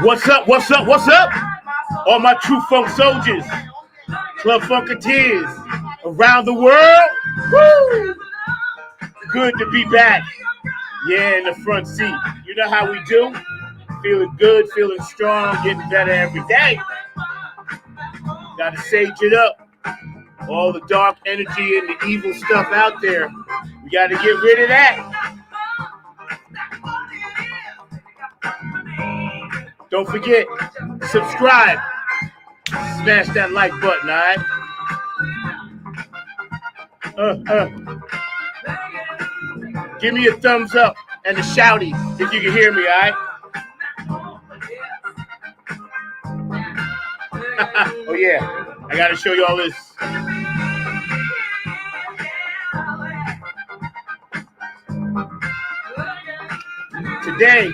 What's up? What's up? What's up? All my true funk soldiers, club funketeers around the world. Woo! Good to be back. Yeah, in the front seat. You know how we do? Feeling good, feeling strong, getting better every day. Gotta sage it up. All the dark energy and the evil stuff out there. We gotta get rid of that. Don't forget, subscribe. Smash that like button, all right? Give me a thumbs up and a shouty if you can hear me, all right? Oh, yeah. I got to show you all this. Today,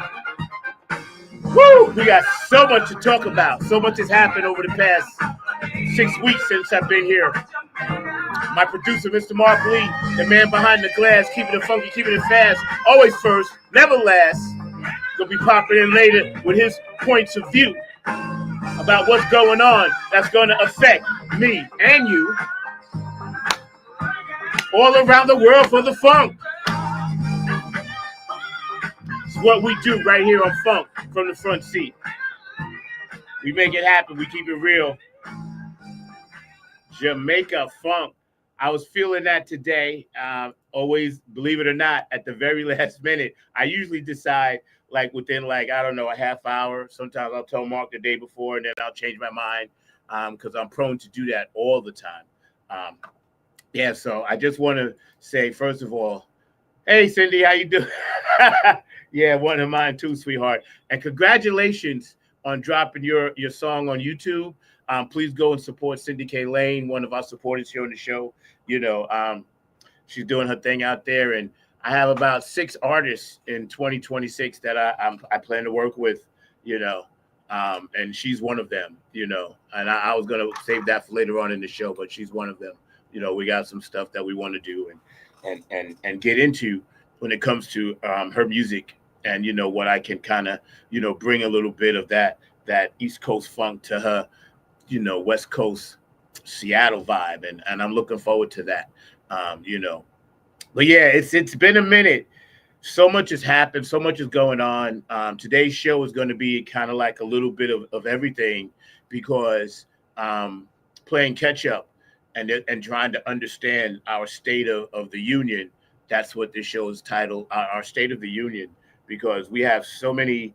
woo, we got so much to talk about. So much has happened over the past 6 weeks since I've been here. My producer, Mr. Mark Lee, the man behind the glass, keeping it funky, keeping it fast, always first, never last. Gonna be popping in later with his points of view about what's going on that's gonna affect me and you all around the world for the funk. It's what we do right here on Funk from the front seat. We make it happen. We keep it real. Jamaica funk. I was feeling that today. Always, believe it or not, at the very last minute, I usually decide like within I don't know, a half hour. Sometimes I'll tell Mark the day before and then I'll change my mind because I'm prone to do that all the time. Yeah, so I just want to say, first of all, hey, Cindy, how you doing? Yeah, one of mine too, sweetheart. And congratulations on dropping your song on YouTube. Please go and support Cindy K. Lane, one of our supporters here on the show. You know, she's doing her thing out there. And I have about 6 artists in 2026 that I plan to work with, you know, and she's one of them, you know. And I was going to save that for later on in the show, but she's one of them. You know, we got some stuff that we want to do and get into when it comes to her music and, you know, what I can kind of, you know, bring a little bit of that East Coast funk to her, you know, West Coast Seattle vibe. And I'm looking forward to that, you know. But yeah, it's been a minute. So much has happened. So much is going on. Today's show is going to be kind of like a little bit of everything because playing catch up and trying to understand our state of the union. That's what this show is titled, our State of the Union, because we have so many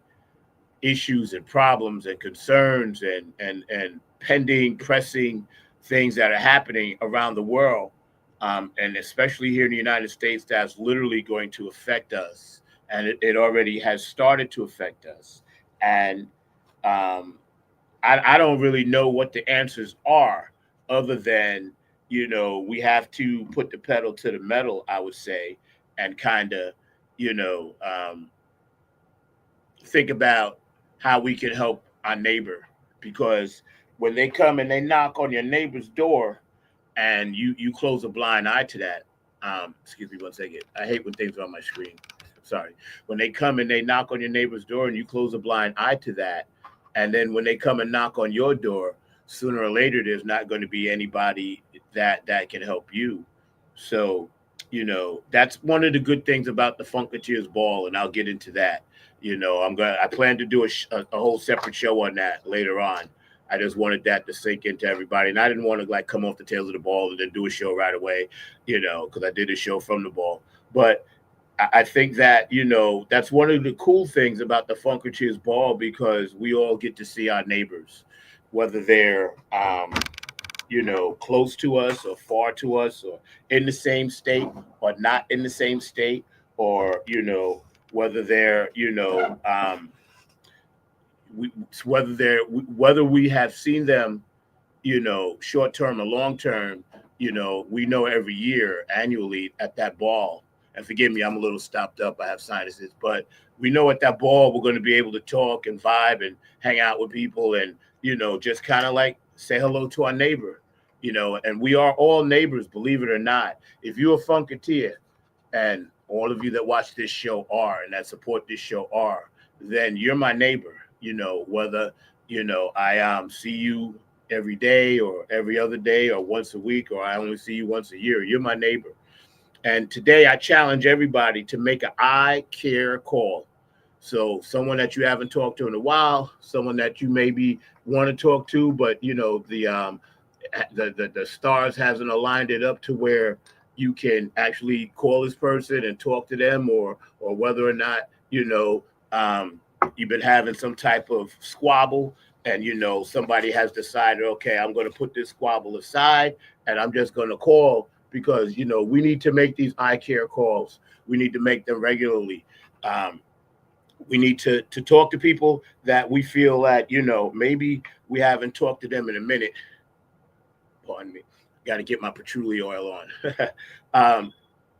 issues and problems and concerns and pending, pressing things that are happening around the world. And especially here in the United States, that's literally going to affect us. And it already has started to affect us. And I don't really know what the answers are other than, you know, we have to put the pedal to the metal, I would say, and kind of, you know, think about how we can help our neighbor. Because when they come and they knock on your neighbor's door and you close a blind eye to that, excuse me one second. I hate when things are on my screen. Sorry. When they come and they knock on your neighbor's door and you close a blind eye to that, and then when they come and knock on your door, sooner or later, there's not going to be anybody that can help you. So, you know, that's one of the good things about the Funketeers Ball, and I'll get into that. You know, I plan to do a whole separate show on that later on. I just wanted that to sink into everybody, and I didn't want to like come off the tails of the ball and then do a show right away, you know, because I did a show from the ball. But I think that, you know, that's one of the cool things about the Funketeers Ball because we all get to see our neighbors, whether they're, you know, close to us or far to us or in the same state or not in the same state or, you know, whether they're, you know, whether we have seen them, you know, short term or long term, you know, we know every year annually at that ball. And forgive me, I'm a little stopped up. I have sinuses, but we know at that ball we're going to be able to talk and vibe and hang out with people and, you know, just kind of like say hello to our neighbor, you know, and we are all neighbors, believe it or not. If you're a Funketeer, and all of you that watch this show are and that support this show are, then you're my neighbor. whether, I see you every day or every other day or once a week, or I only see you once a year. You're my neighbor. And today I challenge everybody to make an I care call. So someone that you haven't talked to in a while, someone that you maybe want to talk to, but the stars hasn't aligned it up to where you can actually call this person and talk to them, or whether or not you've been having some type of squabble, and somebody has decided, okay, I'm going to put this squabble aside and I'm just going to call, because we need to make these I care calls. We need to make them regularly. We need to talk to people that we feel that maybe we haven't talked to them in a minute. Pardon me. Got to get my patchouli oil on.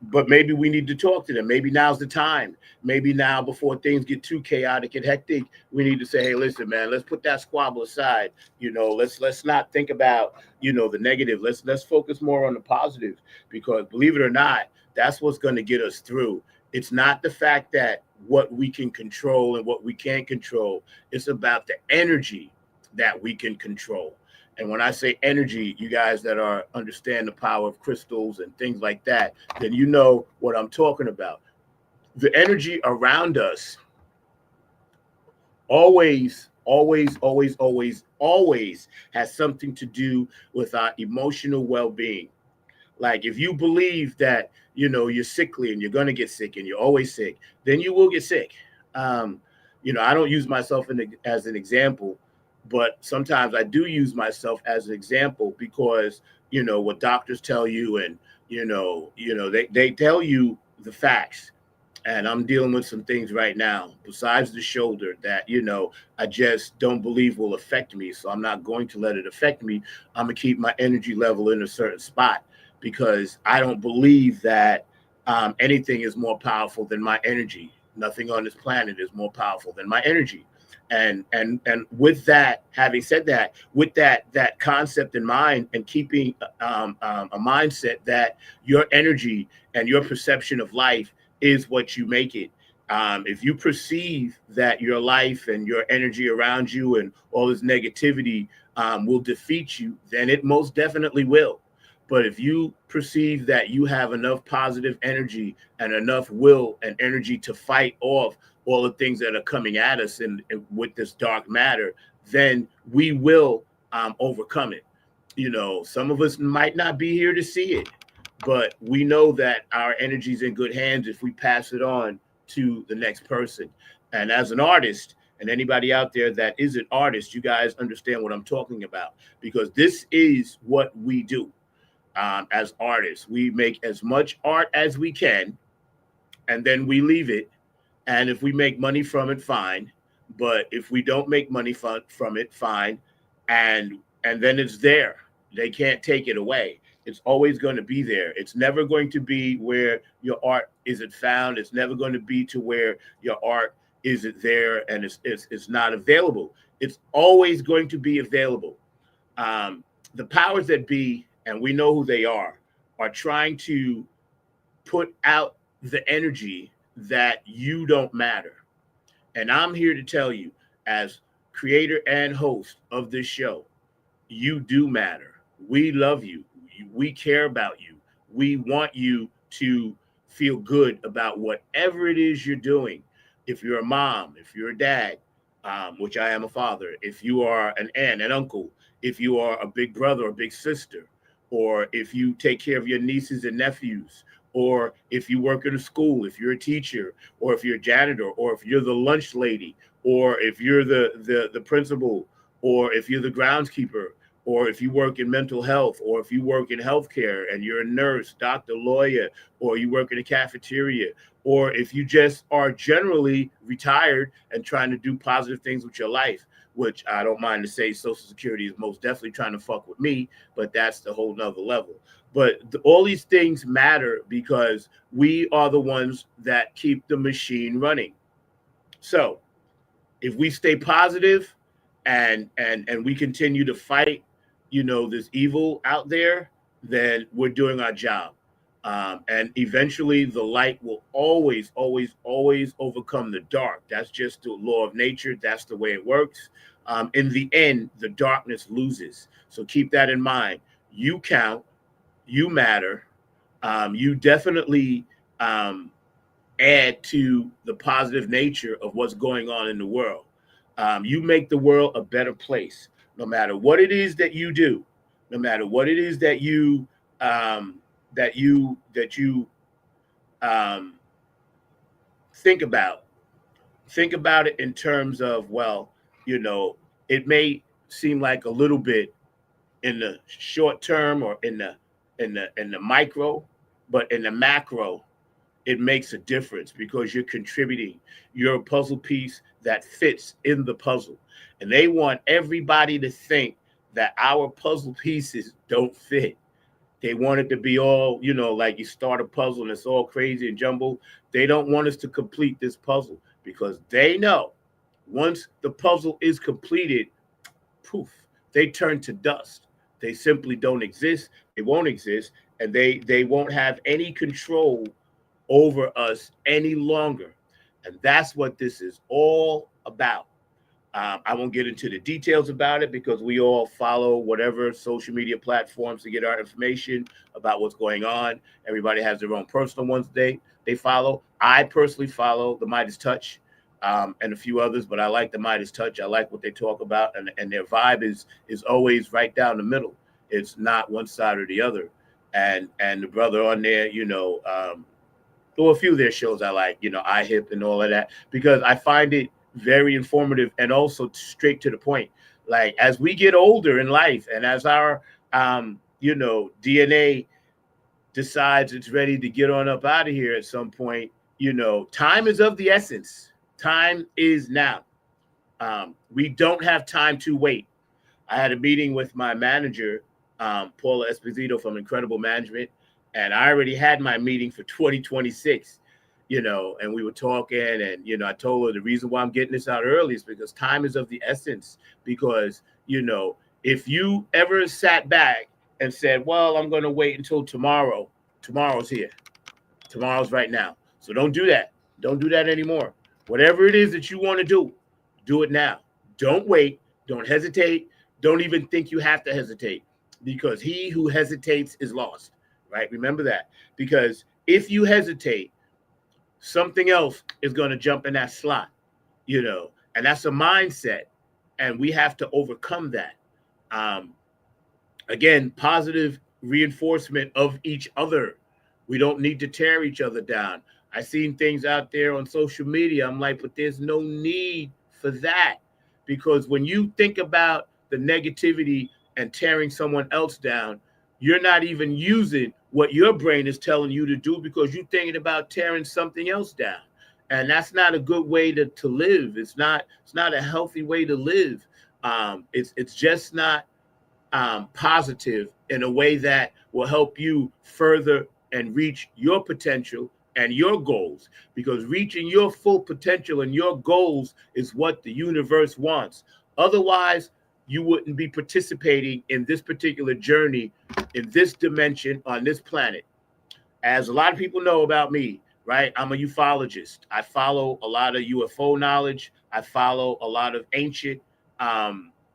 But maybe we need to talk to them. Maybe now's the time. Maybe now, before things get too chaotic and hectic, we need to say, hey, listen, man, let's put that squabble aside. Let's not think about the negative. Let's focus more on the positive, because believe it or not, that's what's going to get us through. It's not the fact that what we can control and what we can't control. It's about the energy that we can control. And when I say energy, you guys that understand the power of crystals and things like that, then you know what I'm talking about. The energy around us always, always, always, always, always has something to do with our emotional well-being. Like, if you believe that, you're sickly and you're going to get sick and you're always sick, then you will get sick. I don't use myself as an example, but sometimes I do use myself as an example, because, what doctors tell you, and, they tell you the facts. And I'm dealing with some things right now besides the shoulder that, I just don't believe will affect me. So I'm not going to let it affect me. I'm going to keep my energy level in a certain spot, because I don't believe that anything is more powerful than my energy. Nothing on this planet is more powerful than my energy. And with that, having said that, with that concept in mind, and keeping a mindset that your energy and your perception of life is what you make it. If you perceive that your life and your energy around you and all this negativity will defeat you, then it most definitely will. But if you perceive that you have enough positive energy and enough will and energy to fight off all the things that are coming at us and with this dark matter, then we will overcome it. Some of us might not be here to see it, but we know that our energy is in good hands if we pass it on to the next person. And as an artist, and anybody out there that is an artist, you guys understand what I'm talking about, because this is what we do. As artists, we make as much art as we can, and then we leave it. And if we make money from it, fine. But if we don't make money from it, fine. And then it's there. They can't take it away. It's always going to be there. It's never going to be where your art isn't found. It's never going to be to where your art isn't there and it's not available. It's always going to be available. The powers that be, and we know who they are trying to put out the energy that you don't matter. And I'm here to tell you, as creator and host of this show, you do matter. We love you. We care about you. We want you to feel good about whatever it is you're doing. If you're a mom, if you're a dad, which I am a father, if you are an aunt, an uncle, if you are a big brother or big sister, or if you take care of your nieces and nephews, or if you work in a school, if you're a teacher, or if you're a janitor, or if you're the lunch lady, or if you're the principal, or if you're the groundskeeper, or if you work in mental health, or if you work in healthcare and you're a nurse, doctor, lawyer, or you work in a cafeteria, or if you just are generally retired and trying to do positive things with your life, which I don't mind to say Social Security is most definitely trying to fuck with me, but that's the whole nother level. But all these things matter because we are the ones that keep the machine running. So if we stay positive and we continue to fight, this evil out there, then we're doing our job. And eventually the light will always, always, always overcome the dark. That's just the law of nature. That's the way it works. In the end, the darkness loses. So keep that in mind. You count, you matter. You definitely um, add to the positive nature of what's going on in the world. You make the world a better place, no matter what it is that you do, no matter what it is that um, you um, think about. Think about it in terms of, well, you know, it may seem like a little bit in the short term or in the micro, but in the macro, it makes a difference because you're contributing. You're a puzzle piece that fits in the puzzle. And they want everybody to think that our puzzle pieces don't fit. They want it to be all, like you start a puzzle and it's all crazy and jumbled. They don't want us to complete this puzzle because they know once the puzzle is completed, poof, they turn to dust. They simply don't exist. They won't exist, and they won't have any control over us any longer. And that's what this is all about. I won't get into the details about it because we all follow whatever social media platforms to get our information about what's going on. Everybody has their own personal ones they follow. I personally follow the Midas Touch and a few others, but I like the Midas Touch. I like what they talk about, and their vibe is always right down the middle. It's not one side or the other. And the brother on there, well, a few of their shows I like, iHip and all of that, because I find it very informative and also straight to the point. Like as we get older in life and as our DNA decides it's ready to get on up out of here at some point, time is of the essence. Time is now. We don't have time to wait. I had a meeting with my manager, Paula Esposito from Incredible Management, and I already had my meeting for 2026, and we were talking, and, I told her the reason why I'm getting this out early is because time is of the essence. Because, if you ever sat back and said, well, I'm going to wait until tomorrow, tomorrow's here. Tomorrow's right now. So don't do that. Don't do that anymore. Whatever it is that you want to do it now. Don't wait. Don't hesitate. Don't even think you have to hesitate, because he who hesitates is lost, right? Remember that. Because if you hesitate, something else is going to jump in that slot, and that's a mindset. And we have to overcome that. Again, positive reinforcement of each other. We don't need to tear each other down. I've seen things out there on social media. I'm like, but there's no need for that. Because when you think about the negativity and tearing someone else down, you're not even using what your brain is telling you to do, because you're thinking about tearing something else down. And that's not a good way to live. It's not a healthy way to live. It's just not positive in a way that will help you further and reach your potential and your goals, because reaching your full potential and your goals is what the universe wants. Otherwise, you wouldn't be participating in this particular journey, in this dimension, on this planet. As a lot of people know about me, right? I'm a ufologist. I follow a lot of UFO knowledge. I follow a lot of ancient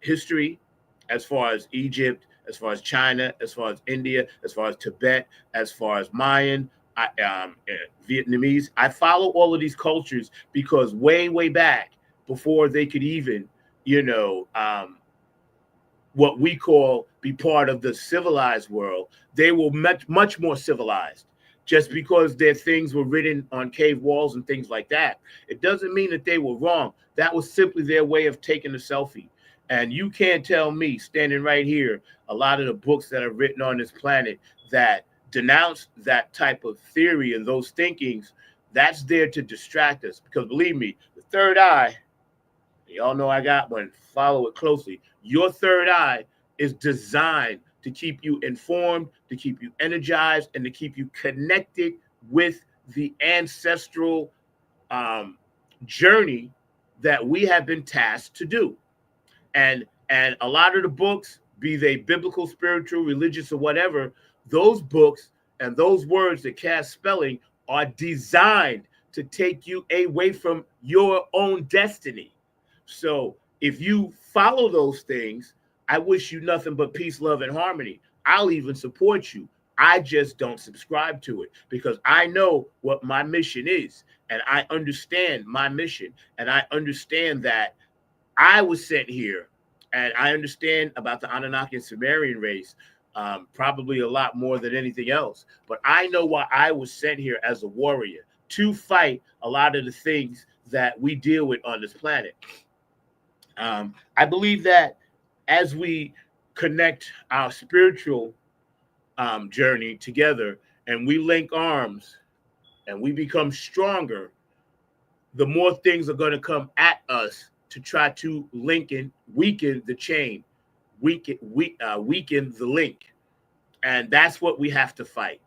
history, as far as Egypt, as far as China, as far as India, as far as Tibet, as far as Mayan, Vietnamese. I follow all of these cultures because way, way back, before they could even, what we call be part of the civilized world, they were much, much more civilized. Just because their things were written on cave walls and things like that, it doesn't mean that they were wrong. That was simply their way of taking a selfie. And you can't tell me, standing right here, a lot of the books that are written on this planet that denounce that type of theory and those thinkings, that's there to distract us. Because believe me, the third eye, y'all know I got one, follow it closely. Your third eye is designed to keep you informed, to keep you energized, and to keep you connected with the ancestral journey that we have been tasked to do. And a lot of the books, be they biblical, spiritual, religious, or whatever, those books And those words that cast spelling are designed to take you away from your own destiny. So if you follow those things, I wish you nothing but peace, love, and harmony. I'll even support you. I just don't subscribe to it because I know what my mission is and I understand my mission and I understand that I was sent here and I understand about the Anunnaki and Sumerian race probably a lot more than anything else. But I know why I was sent here as a warrior to fight a lot of the things that we deal with on this planet. I believe that as we connect our spiritual journey together and we link arms and we become stronger, the more things are going to come at us to try to weaken the chain, weaken the link, and that's what we have to fight.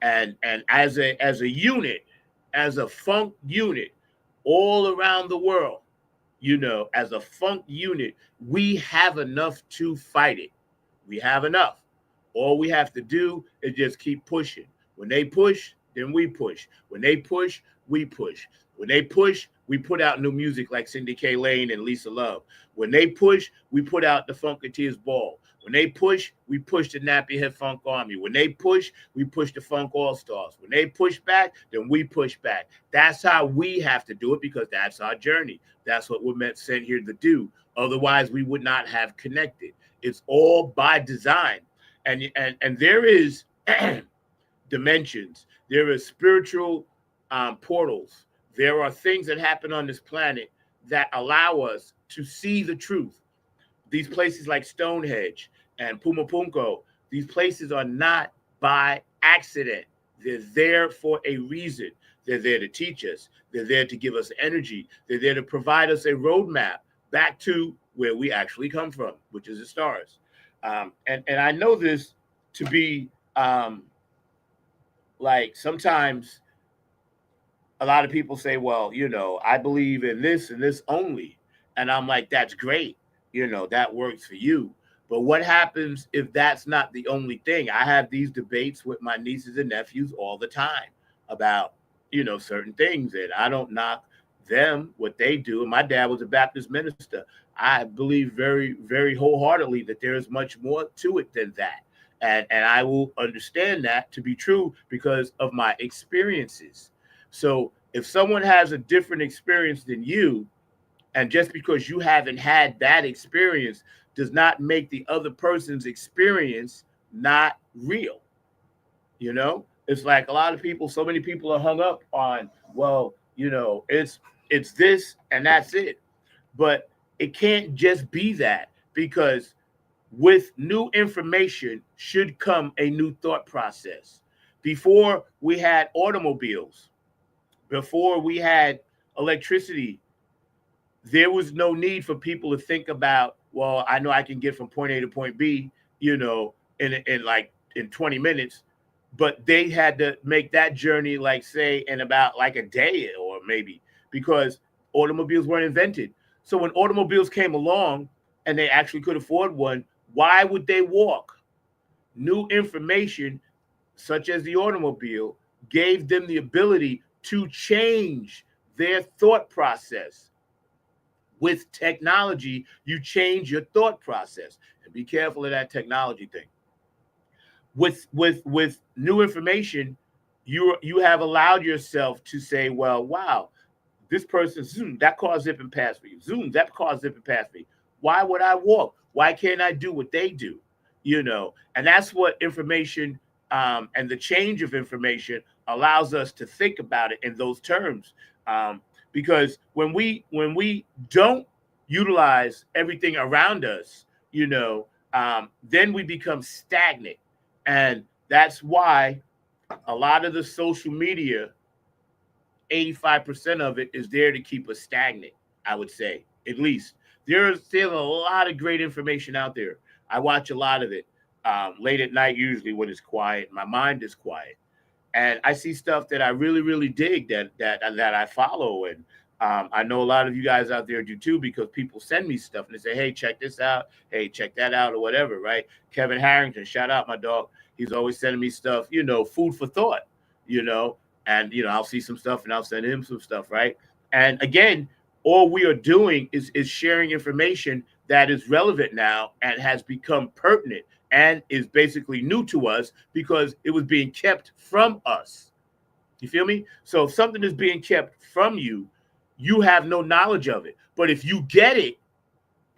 And as a unit, as a funk unit, all around the world, as a funk unit, we have enough to fight it. We have enough. All we have to do is just keep pushing. When they push, then we push. When they push, we push. When they push, we put out new music like Cindy K. Lane and Lisa Love. When they push, we put out the Funketeers Ball. When they push, we push the Nappy Head Funk Army. When they push, we push the Funk All-Stars. When they push back, then we push back. That's how we have to do it because that's our journey. That's what we're sent here to do. Otherwise, we would not have connected. It's all by design. And there is dimensions. There is spiritual portals. There are things that happen on this planet that allow us to see the truth. These places like Stonehenge and Pumapunko, these places are not by accident. They're there for a reason. They're there to teach us. They're there to give us energy. They're there to provide us a roadmap back to where we actually come from, which is the stars. And I know this to be like sometimes a lot of people say, well, I believe in this and this only. And I'm like, that's great. That works for you. But what happens if that's not the only thing? I have these debates with my nieces and nephews all the time about, certain things. And I don't knock them, what they do. And my dad was a Baptist minister. I believe very, very wholeheartedly that there is much more to it than that. And I will understand that to be true because of my experiences. So if someone has a different experience than you, and just because you haven't had that experience does not make the other person's experience not real. It's like a lot of people, so many people are hung up on, well, it's this and that's it. But it can't just be that because with new information should come a new thought process. Before we had automobiles, before we had electricity, there was no need for people to think about, well, I know I can get from point A to point B, in 20 minutes, but they had to make that journey, like say in about like a day or maybe because automobiles weren't invented. So when automobiles came along and they actually could afford one, why would they walk? New information, such as the automobile, gave them the ability to change their thought process. With technology, you change your thought process. And be careful of that technology thing. With new information, you have allowed yourself to say, well, wow, this person, zoom, that car zipping past me. Zoom, that car zipping past me. Why would I walk? Why can't I do what they do? And that's what information and the change of information allows us to think about it in those terms. Because when we don't utilize everything around us, then we become stagnant. And that's why a lot of the social media, 85% of it is there to keep us stagnant, I would say, at least. There's still a lot of great information out there. I watch a lot of it late at night, usually when it's quiet. My mind is quiet. And I see stuff that I really, really dig that I follow. And I know a lot of you guys out there do too, because people send me stuff and they say, hey, check this out. Hey, check that out or whatever, right? Kevin Harrington, shout out my dog. He's always sending me stuff, food for thought, you know, and I'll see some stuff and I'll send him some stuff, right? And again, all we are doing is sharing information that is relevant now and has become pertinent and is basically new to us because it was being kept from us. You feel me? So if something is being kept from you, you have no knowledge of it. But if you get it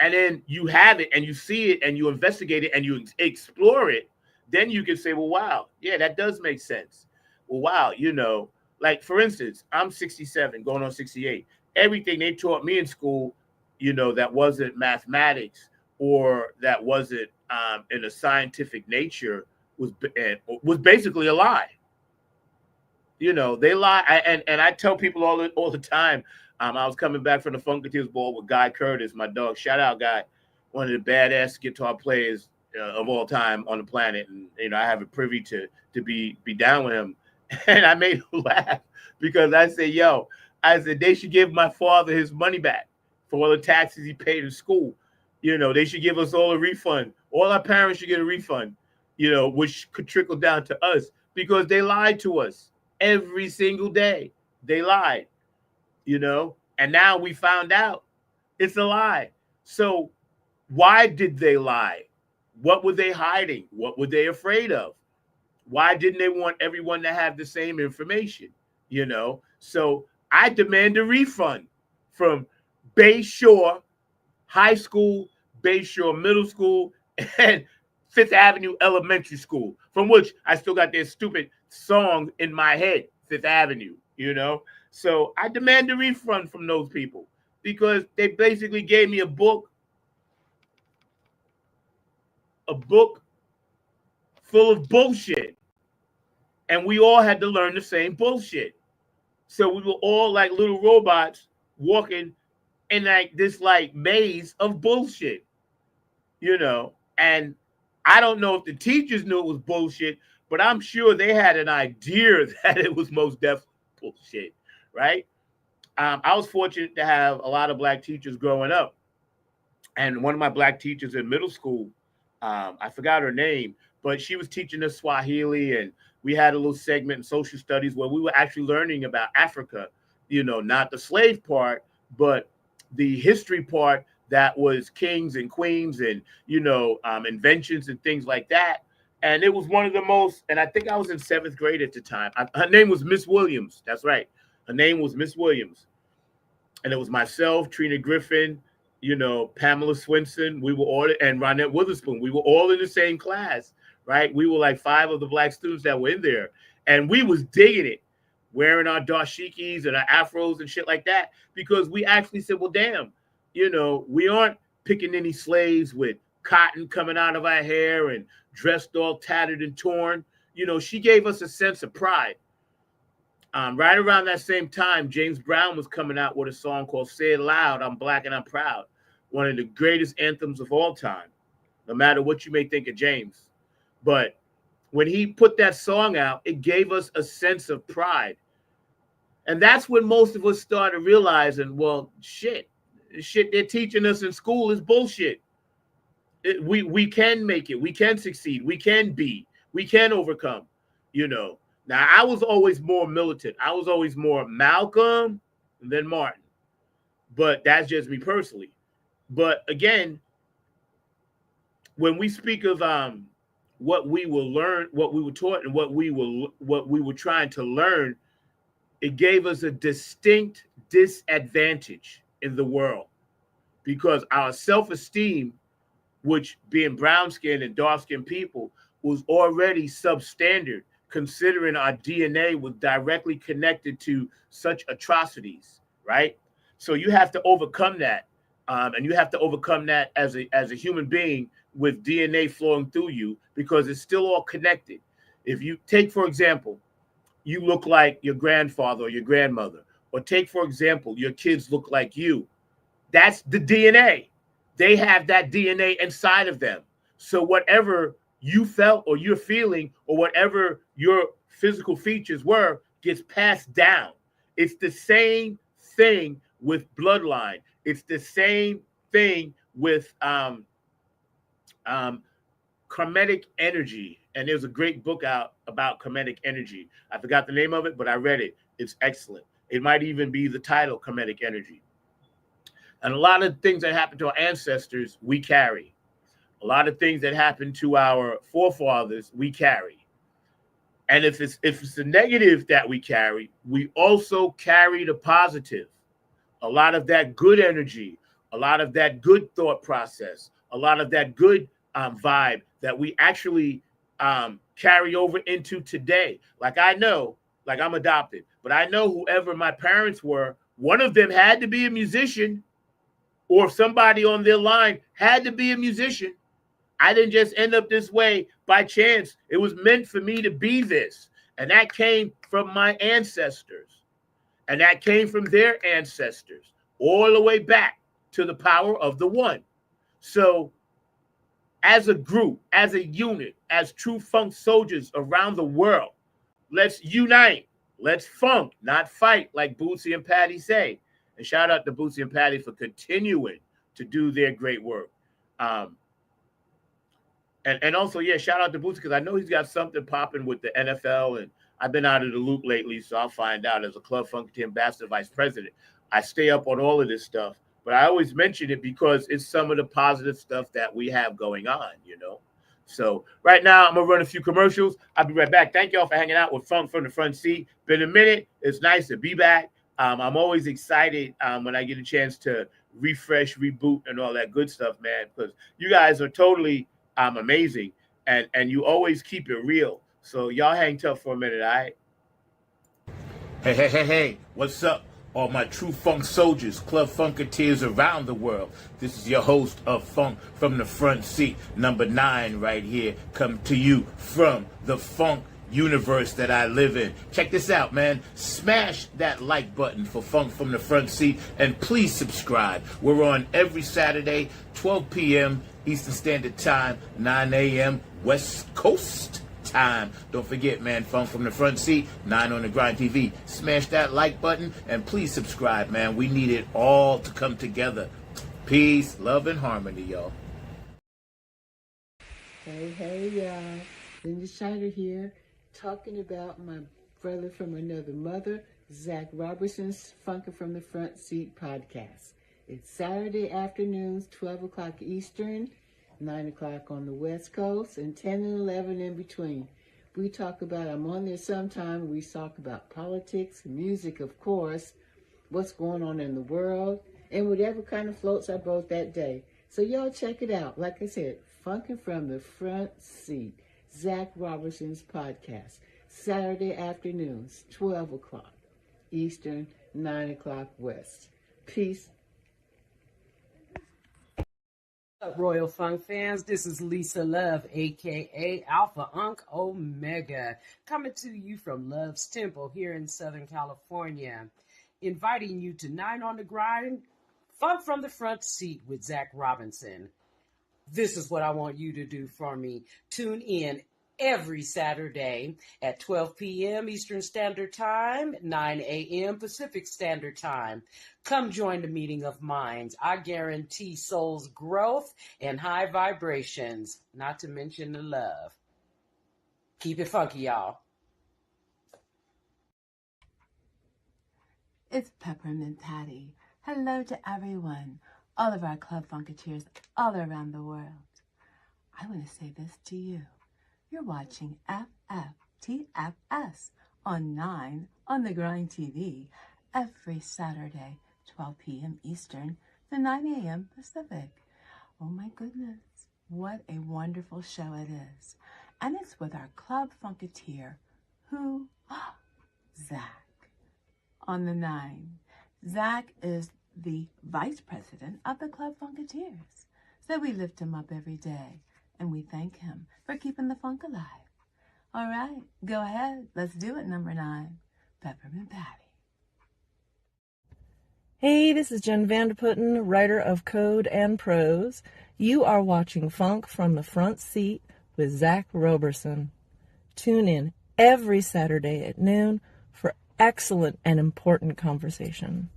and then you have it and you see it and you investigate it and you explore it, then you can say, well, wow, yeah, that does make sense. Well, wow, like for instance, I'm 67 going on 68. Everything they taught me in school, that wasn't mathematics or that wasn't in a scientific nature was basically a lie. They lie. And I tell people all the time. I was coming back from the Funketeers Ball with Guy Curtis, my dog. Shout out, Guy, one of the badass guitar players of all time on the planet. And I have a privy to be down with him. And I made him laugh because I said, I said they should give my father his money back for all the taxes he paid in school. They should give us all a refund. All our parents should get a refund. Which could trickle down to us because they lied to us. Every single day they lied, and now we found out it's a lie. So why did they lie? What were they hiding? What were they afraid of? Why didn't they want everyone to have the same information? So I demand a refund from Bayshore High School, Bayshore Middle School, and Fifth Avenue Elementary School, from which I still got their stupid song in my head, Fifth Avenue, So I demand a refund from those people because they basically gave me a book full of bullshit. And we all had to learn the same bullshit. So we were all like little robots walking in like this like maze of bullshit, and I don't know if the teachers knew it was bullshit, but I'm sure they had an idea that it was most definitely bullshit, right? I was fortunate to have a lot of black teachers growing up. And one of my black teachers in middle school, I forgot her name, but she was teaching us Swahili, and we had a little segment in social studies where we were actually learning about Africa, not the slave part, but the history part that was kings and queens and, inventions and things like that. And it was one of the most, and I think I was in 7th grade at the time. Her name was Miss Williams. That's right. Her name was Miss Williams. And it was myself, Trina Griffin, Pamela Swinson. We were all, and Ronette Witherspoon. We were all in the same class, right? We were like 5 of the black students that were in there. And we was digging it, wearing our dashikis and our afros and shit like that, because we actually said, well, damn, we aren't picking any slaves with cotton coming out of our hair and dressed all tattered and torn. She gave us a sense of pride. Right around that same time, James Brown was coming out with a song called Say It Loud, I'm Black and I'm Proud, one of the greatest anthems of all time, no matter what you may think of James. But when he put that song out, it gave us a sense of pride. And that's when most of us started realizing, well, shit they're teaching us in school is bullshit. We can make it. We can succeed. We can overcome, Now, I was always more militant. I was always more Malcolm than Martin. But that's just me personally. But again, when we speak of what we will learn, what we were taught, and what we were trying to learn, it gave us a distinct disadvantage in the world because our self-esteem, which being brown-skinned and dark-skinned people, was already substandard, considering our DNA was directly connected to such atrocities, right? So you have to overcome that. And you have to overcome that as a human being with DNA flowing through you because it's still all connected. If you take, for example, you look like your grandfather or your grandmother, or take, for example, your kids look like you. That's the DNA. They have that DNA inside of them. So whatever you felt or you're feeling or whatever your physical features were gets passed down. It's the same thing with bloodline. It's the same thing with karmic energy and there's a great book out about kinetic energy. I forgot the name of it, but I read it. It's excellent. It might even be the title, Kinetic Energy. And a lot of things that happen to our ancestors, we carry. A lot of things that happen to our forefathers, we carry. And if it's the negative that we carry, we also carry the positive. A lot of that good energy, a lot of that good thought process, a lot of that good vibe that we actually carry over into today. Like I know, like I'm adopted, but I know whoever my parents were, one of them had to be a musician, or somebody on their line had to be a musician. I didn't just end up this way by chance. It was meant for me to be this. And that came from my ancestors. And that came from their ancestors, all the way back to the power of the one. So as a group, as a unit, as true funk soldiers around the world, let's unite. Let's funk, not fight, like Bootsy and Patty say. And shout out to Bootsy and Patty for continuing to do their great work. And also, yeah, shout out to Bootsy, because I know he's got something popping with the NFL, and I've been out of the loop lately, so I'll find out. As a Club Funky Ambassador Vice President, I stay up on all of this stuff, but I always mention it because it's some of the positive stuff that we have going on, you know? So right now, I'm going to run a few commercials. I'll be right back. Thank y'all for hanging out with Funk from the Front Seat. Been a minute. It's nice to be back. I'm always excited when I get a chance to refresh, reboot, and all that good stuff, man, because you guys are totally amazing, and you always keep it real. So y'all hang tough for a minute, all right? Hey, what's up? All my true funk soldiers, club funketeers around the world. This is your host of Funk from the Front Seat, number 9 right here, come to you from the funk universe that I live in. Check this out, man. Smash that like button for Funk from the Front Seat, and please subscribe. We're on every Saturday, 12 p.m. Eastern Standard Time, 9 a.m. West Coast time. Don't forget, man, Funk from the Front Seat, 9 on the Grind TV. Smash that like button and please subscribe, man. We need it all to come together. Peace, love, and harmony, y'all. Hey, y'all. Linda Shiner here, talking about my brother from another mother, Zach Robertson's Funkin' from the Front Seat podcast. It's Saturday afternoons, 12 o'clock Eastern, 9 o'clock on the West Coast, and 10 and 11 in between. We talk about, I'm on there sometime, we talk about politics, music, of course, what's going on in the world, and whatever kind of floats our boat that day. So y'all check it out. Like I said, Funkin' from the Front Seat, Zach Robertson's podcast, Saturday afternoons, 12 o'clock Eastern, 9 o'clock West. Peace. What's up, Royal Funk fans? This is Lisa Love, aka Alpha Unk Omega, coming to you from Love's Temple here in Southern California, inviting you to 9 on the Grind, Funk from the Front Seat with Zach Robinson. This is what I want you to do for me. Tune in every Saturday at 12 p.m. Eastern Standard Time, 9 a.m. Pacific Standard Time. Come join the meeting of minds. I guarantee soul's growth and high vibrations, not to mention the love. Keep it funky, y'all. It's Peppermint Patty. Hello to everyone, all of our club funketeers all around the world. I want to say this to you. You're watching FFTFS on 9 on the Grind TV every Saturday, 12 p.m. Eastern to 9 a.m. Pacific. Oh my goodness, what a wonderful show it is. And it's with our club funketeer, who? Zach, on the 9. Zach is the vice president of the Club Funketeers. So we lift him up every day. And we thank him for keeping the funk alive. All right, go ahead. Let's do it, number 9. Peppermint Patty. Hey, this is Jen Vanderputten, writer of Code and Prose. You are watching Funk from the Front Seat with Zach Roberson. Tune in every Saturday at noon for excellent and important conversation.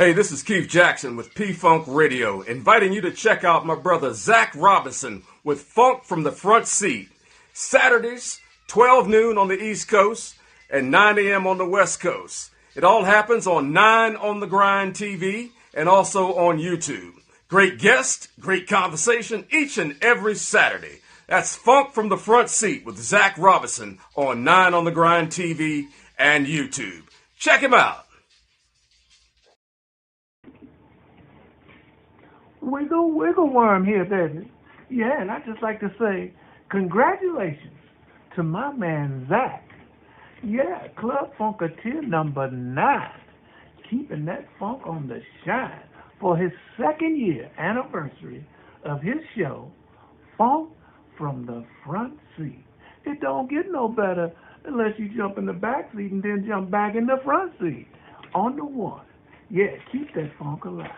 Hey, this is Keith Jackson with P-Funk Radio, inviting you to check out my brother Zach Robinson with Funk from the Front Seat. Saturdays, 12 noon on the East Coast and 9 a.m. on the West Coast. It all happens on 9 on the Grind TV and also on YouTube. Great guest, great conversation each and every Saturday. That's Funk from the Front Seat with Zach Robinson on 9 on the Grind TV and YouTube. Check him out. Wiggle worm here, baby. Yeah, and I'd just like to say congratulations to my man Zach. Yeah, Club Funketeer number 9, keeping that funk on the shine for his 2nd year anniversary of his show, Funk from the Front Seat. It don't get no better unless you jump in the back seat and then jump back in the front seat. On the one. Yeah, keep that funk alive.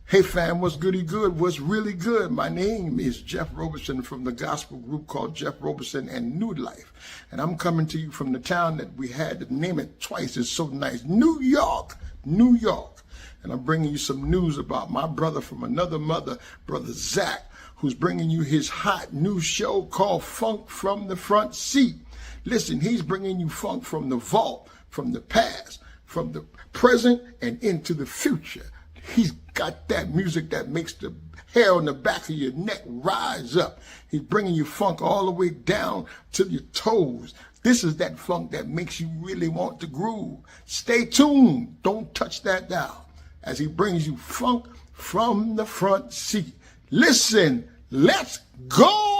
Hey fam, what's goody good? What's really good? My name is Jeff Roberson from the gospel group called Jeff Roberson and New Life. And I'm coming to you from the town that we had to name it twice. It's so nice. New York. And I'm bringing you some news about my brother from another mother, brother Zach, who's bringing you his hot new show called Funk from the Front Seat. Listen, he's bringing you funk from the vault, from the past, from the present, and into the future. He's got that music that makes the hair on the back of your neck rise up. He's bringing you funk all the way down to your toes. This is that funk that makes you really want to groove. Stay tuned. Don't touch that dial as he brings you funk from the front seat. Listen, let's go!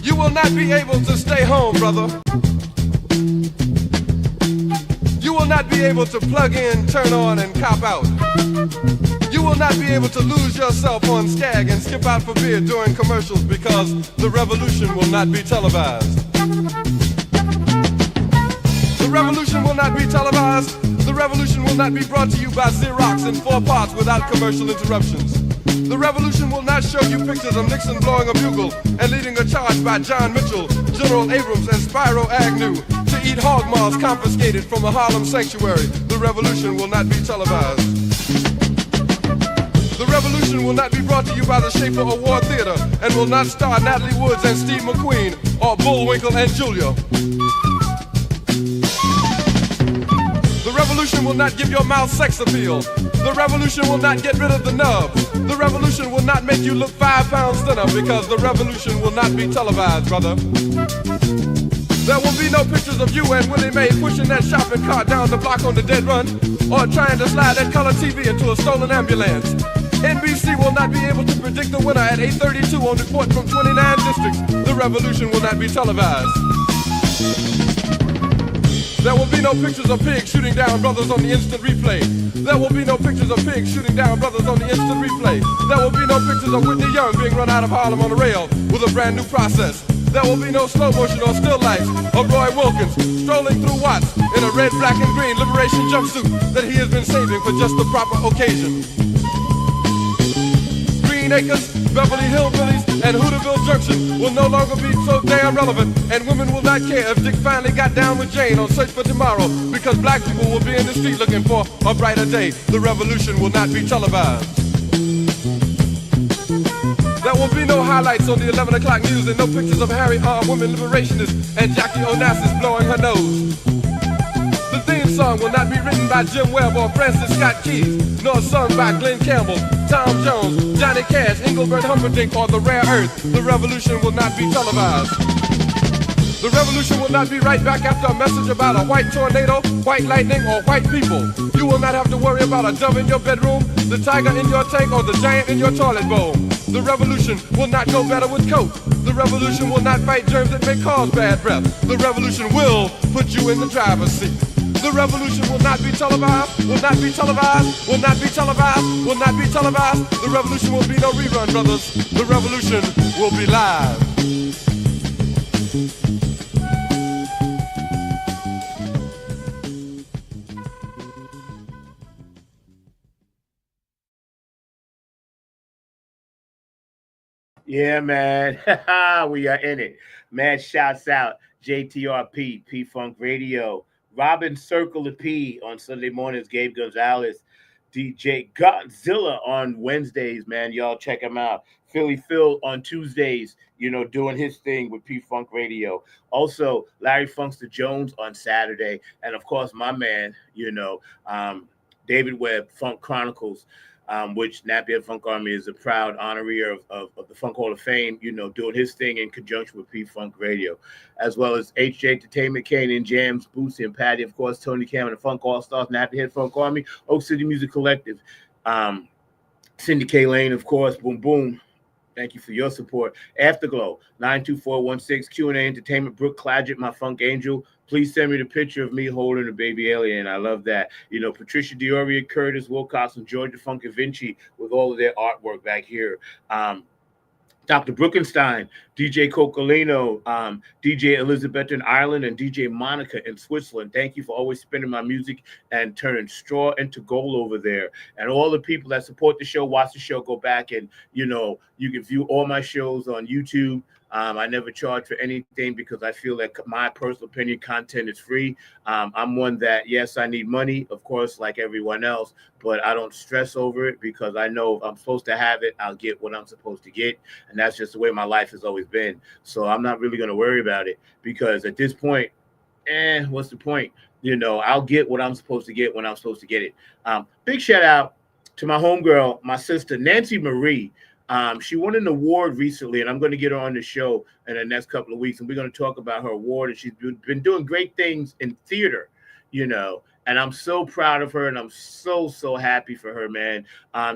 You will not be able to stay home, brother. You will not be able to plug in, turn on, and cop out. You will not be able to lose yourself on Skag and skip out for beer during commercials because the revolution will not be televised. The revolution will not be televised. The revolution will not be brought to you by Xerox in 4 parts without commercial interruptions. The revolution will not show you pictures of Nixon blowing a bugle and leading a charge by John Mitchell, General Abrams, and Spyro Agnew to eat hog maws confiscated from a Harlem sanctuary. The revolution will not be televised. The revolution will not be brought to you by the Schaefer Award Theater and will not star Natalie Woods and Steve McQueen or Bullwinkle and Julia. The revolution will not give your mouth sex appeal. The revolution will not get rid of the nub. The revolution will not make you look 5 pounds thinner because the revolution will not be televised, brother. There will be no pictures of you and Willie Mae pushing that shopping cart down the block on the dead run or trying to slide that color TV into a stolen ambulance. NBC will not be able to predict the winner at 8:32 on report from 29 districts. The revolution will not be televised. There will be no pictures of pigs shooting down brothers on the instant replay. There will be no pictures of pigs shooting down brothers on the instant replay. There will be no pictures of Whitney Young being run out of Harlem on a rail with a brand new process. There will be no slow motion or still life of Roy Wilkins strolling through Watts in a red, black, and green liberation jumpsuit that he has been saving for just the proper occasion. Green Acres, Beverly Hillbillies, and Hooterville Junction will no longer be so damn relevant, and women will not care if Dick finally got down with Jane on Search for Tomorrow, because black people will be in the street looking for a brighter day. The revolution will not be televised. There will be no highlights on the 11 o'clock news and no pictures of Harry R. women liberationists and Jackie Onassis blowing her nose. The theme song will not be written by Jim Webb or Francis Scott Keys, nor sung by Glenn Campbell, Tom Jones, Johnny Cash, Engelbert Humperdinck, or The Rare Earth. The revolution will not be televised. The revolution will not be right back after a message about a white tornado, white lightning, or white people. You will not have to worry about a dove in your bedroom, the tiger in your tank, or the giant in your toilet bowl. The revolution will not go better with coke. The revolution will not fight germs that may cause bad breath. The revolution will put you in the driver's seat. The revolution will not be televised, will not be televised, will not be televised, will not be televised. The revolution will be no rerun, brothers. The revolution will be live. Yeah, man. We are in it. Man, shouts out JTRP, P Funk Radio, Robin Circle of P on Sunday mornings, Gabe Gonzalez, DJ Godzilla on Wednesdays, man. Y'all check him out. Philly Phil on Tuesdays, doing his thing with P Funk Radio. Also, Larry Funkster Jones on Saturday. And of course, my man, David Webb, Funk Chronicles, which Napier Funk Army is a proud honoree of the Funk Hall of Fame, doing his thing in conjunction with P Funk Radio, as well as HJ Entertainment, Kane and Jams, Bootsy and Patty, of course, Tony Cam and the Funk All Stars, Napier Funk Army, Oak City Music Collective, Cindy K. Lane, of course, Boom Boom. Thank you for your support. Afterglow, 92416, Q&A Entertainment, Brooke Clagett, my funk angel. Please send me the picture of me holding a baby alien. I love that. Patricia Dioria, Curtis Wilcox, and Georgia Funk and Vinci with all of their artwork back here. Dr. Brookenstein, DJ Cocolino, DJ Elizabeth in Ireland, and DJ Monica in Switzerland. Thank you for always spinning my music and turning straw into gold over there. And all the people that support the show, watch the show, go back and, you can view all my shows on YouTube. I never charge for anything because I feel that my personal opinion content is free. I'm one that, yes, I need money, of course, like everyone else, but I don't stress over it because I know if I'm supposed to have it, I'll get what I'm supposed to get. And that's just the way my life has always been. So I'm not really going to worry about it because at this point, what's the point? I'll get what I'm supposed to get when I'm supposed to get it. Big shout out to my homegirl, my sister, Nancy Marie. She won an award recently, and I'm going to get her on the show in the next couple of weeks, and we're going to talk about her award. And she's been doing great things in theater, and I'm so proud of her, and I'm so, so happy for her, man.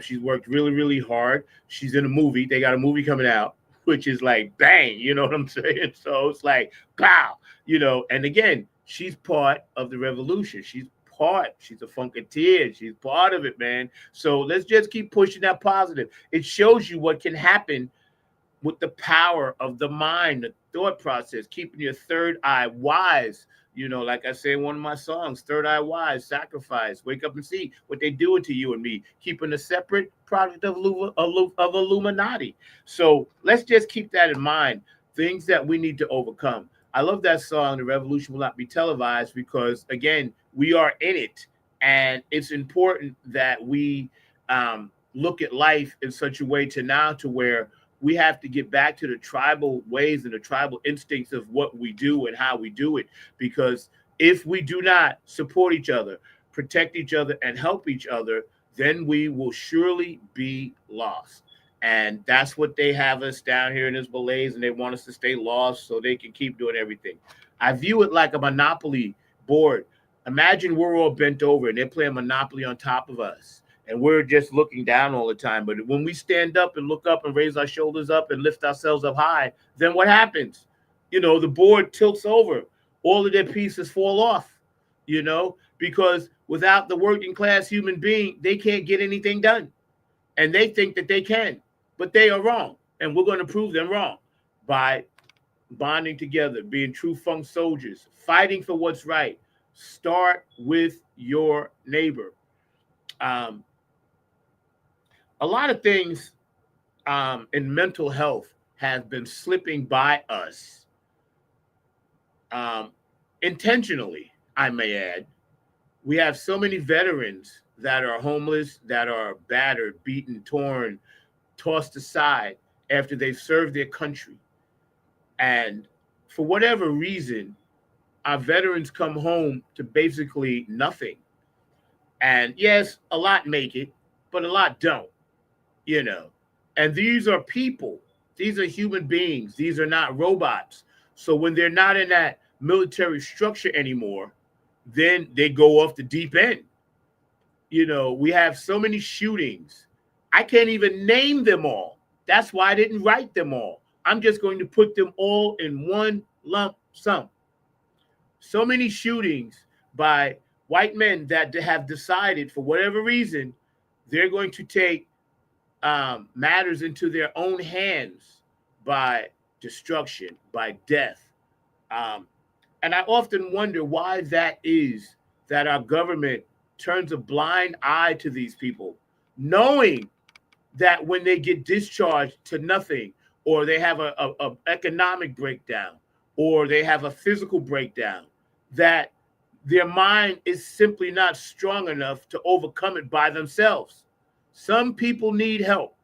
She's worked really, really hard. She's in a movie. They got a movie coming out, which is like, bang, you know what I'm saying? So it's like, pow, and again, she's part of the revolution. She's a funketeer. She's part of it, man. So let's just keep pushing that positive. It shows you what can happen with the power of the mind, the thought process, keeping your third eye wise. Like I say in one of my songs, third eye wise, sacrifice, wake up and see what they're doing to you and me, keeping a separate product of Illuminati. So let's just keep that in mind, things that we need to overcome. I love that song, The Revolution Will Not Be Televised, because, again, we are in it. And it's important that we look at life in such a way to where we have to get back to the tribal ways and the tribal instincts of what we do and how we do it. Because if we do not support each other, protect each other, and help each other, then we will surely be lost. And that's what they have us down here in this malaise, and they want us to stay lost so they can keep doing everything. I view it like a Monopoly board. Imagine we're all bent over and they're playing Monopoly on top of us, and we're just looking down all the time. But when we stand up and look up and raise our shoulders up and lift ourselves up high, then what happens? The board tilts over. All of their pieces fall off, because without the working class human being, they can't get anything done. And they think that they can. But they are wrong, and we're going to prove them wrong by bonding together, being true funk soldiers, fighting for what's right. Start with your neighbor. A lot of things in mental health have been slipping by us intentionally, I may add. We have so many veterans that are homeless, that are battered, beaten, torn, tossed aside after they've served their country. And for whatever reason, our veterans come home to basically nothing. And yes, a lot make it, but a lot don't, And these are people. These are human beings. These are not robots. So when they're not in that military structure anymore, then they go off the deep end. We have so many shootings. I can't even name them all. That's why I didn't write them all. I'm just going to put them all in one lump sum. So many shootings by white men that have decided, for whatever reason, they're going to take matters into their own hands by destruction, by death. And I often wonder why that is, that our government turns a blind eye to these people, knowing that when they get discharged to nothing, or they have a economic breakdown, or they have a physical breakdown, that their mind is simply not strong enough to overcome it by themselves. Some people need help.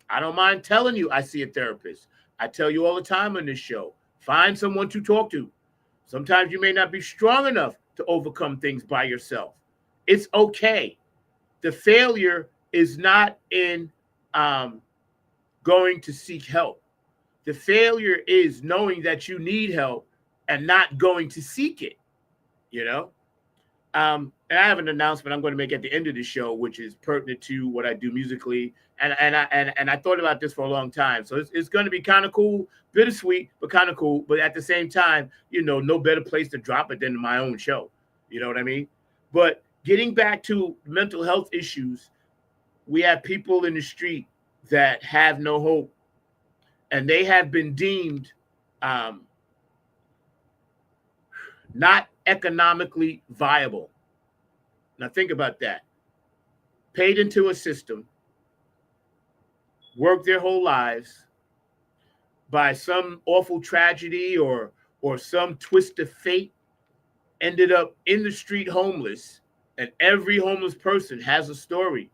I don't mind telling you I see a therapist. I tell you all the time on this show, find someone to talk to. Sometimes you may not be strong enough to overcome things by yourself. It's okay. The failure is not in going to seek help. The failure is knowing that you need help and not going to seek it, you know? And I have an announcement I'm going to make at the end of the show, which is pertinent to what I do musically. And I thought about this for a long time. So it's going to be kind of cool, bittersweet, but kind of cool. But at the same time, no better place to drop it than my own show. You know what I mean? But getting back to mental health issues, we have people in the street that have no hope, and they have been deemed not economically viable. Now think about that. Paid into a system, worked their whole lives, by some awful tragedy or some twist of fate, ended up in the street homeless. And every homeless person has a story,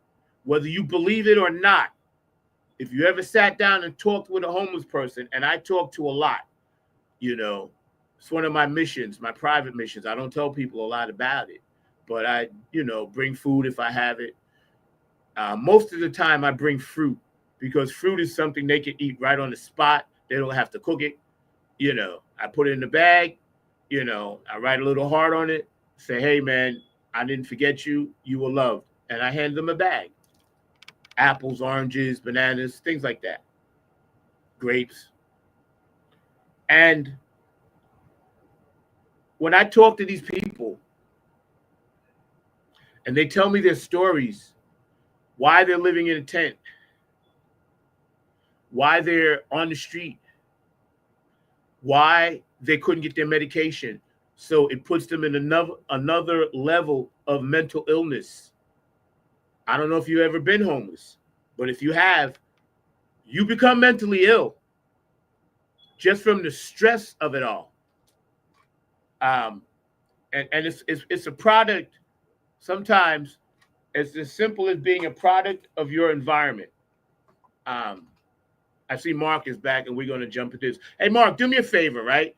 whether you believe it or not. If you ever sat down and talked with a homeless person, and I talk to a lot, it's one of my missions, my private missions. I don't tell people a lot about it, but I, bring food if I have it. Most of the time I bring fruit, because fruit is something they can eat right on the spot. They don't have to cook it. I put it in the bag, I write a little heart on it, say, hey man, I didn't forget you. You were loved. And I hand them a bag. Apples, oranges, bananas, things like that. Grapes. And when I talk to these people and they tell me their stories, why they're living in a tent, why they're on the street, why they couldn't get their medication, so it puts them in another level of mental illness. I don't know if you've ever been homeless, but if you have, you become mentally ill just from the stress of it all. And it's a product. Sometimes it's as simple as being a product of your environment. I see Mark is back, and we're going to jump at this. Hey, Mark, do me a favor, right?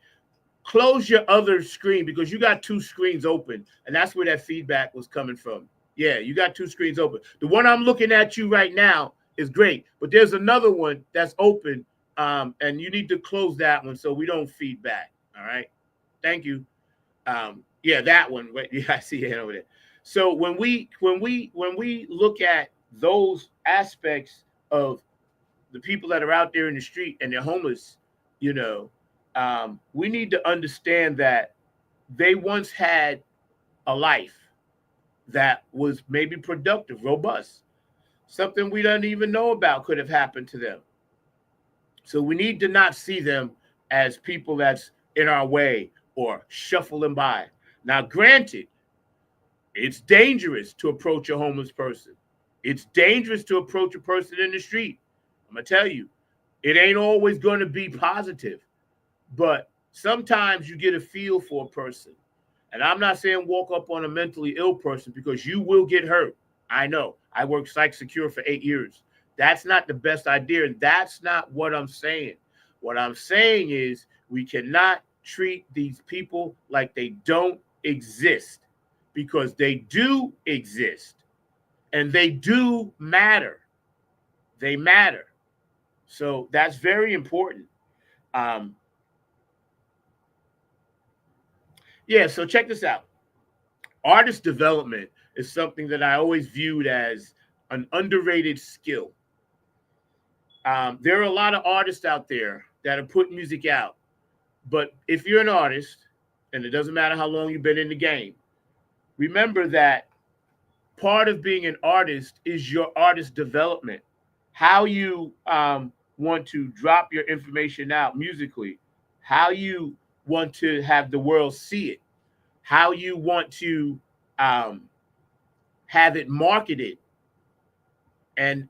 Close your other screen, because you got two screens open, and that's where that feedback was coming from. Yeah, you got two screens open. The one I'm looking at you right now is great, but there's another one that's open, and you need to close that one so we don't feedback. All right? Thank you. Yeah, that one. Yeah, I see it over there. So when we look at those aspects of the people that are out there in the street and they're homeless, we need to understand that they once had a life that was maybe productive, robust. Something we don't even know about could have happened to them. So we need to not see them as people that's in our way or shuffling by. Now, granted, it's dangerous to approach a homeless person. It's dangerous to approach a person in the street. I'm going to tell you, it ain't always going to be positive, but sometimes you get a feel for a person. And I'm not saying walk up on a mentally ill person, because you will get hurt. I know. I worked psych secure for 8 years. That's not the best idea. And that's not what I'm saying. What I'm saying is we cannot treat these people like they don't exist, because they do exist and they do matter. They matter. So that's very important. Yeah, so check this out. Artist development is something that I always viewed as an underrated skill. There are a lot of artists out there that are putting music out. But if you're an artist, and it doesn't matter how long you've been in the game, remember that part of being an artist is your artist development. How you want to drop your information out musically, how you want to have the world see it, how you want to have it marketed, and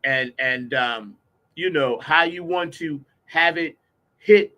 how you want to have it hit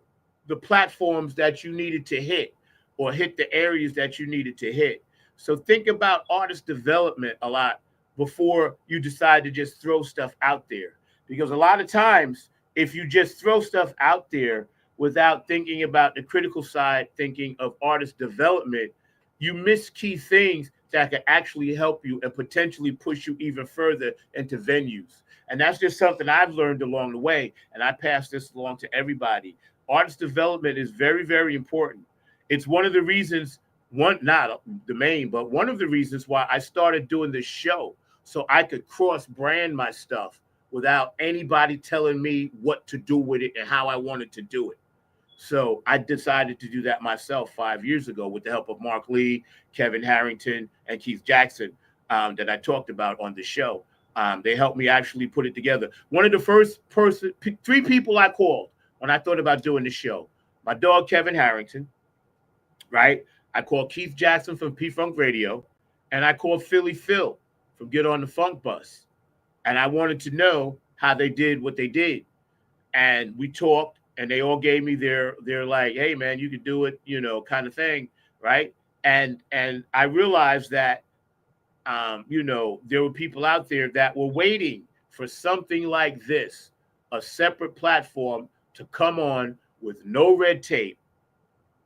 the platforms that you needed to hit, or hit the areas that you needed to hit. So think about artist development a lot before you decide to just throw stuff out there. Because a lot of times, if you just throw stuff out there without thinking about the critical side, thinking of artist development, you miss key things that can actually help you and potentially push you even further into venues. And that's just something I've learned along the way. And I pass this along to everybody. Artist development is very, very important. It's one of the reasons, not the main, but one of the reasons why I started doing this show, so I could cross brand my stuff without anybody telling me what to do with it and how I wanted to do it. So I decided to do that myself 5 years ago with the help of Mark Lee, Kevin Harrington, and Keith Jackson, that I talked about on the show. They helped me actually put it together. One of the first three people I called when I thought about doing the show: my dog, Kevin Harrington, right? I called Keith Jackson from P-Funk Radio, and I called Philly Phil from Get on the Funk Bus. And I wanted to know how they did what they did. And we talked, and they all gave me their like, hey man, you could do it, kind of thing, right? And I realized that there were people out there that were waiting for something like this, a separate platform to come on with no red tape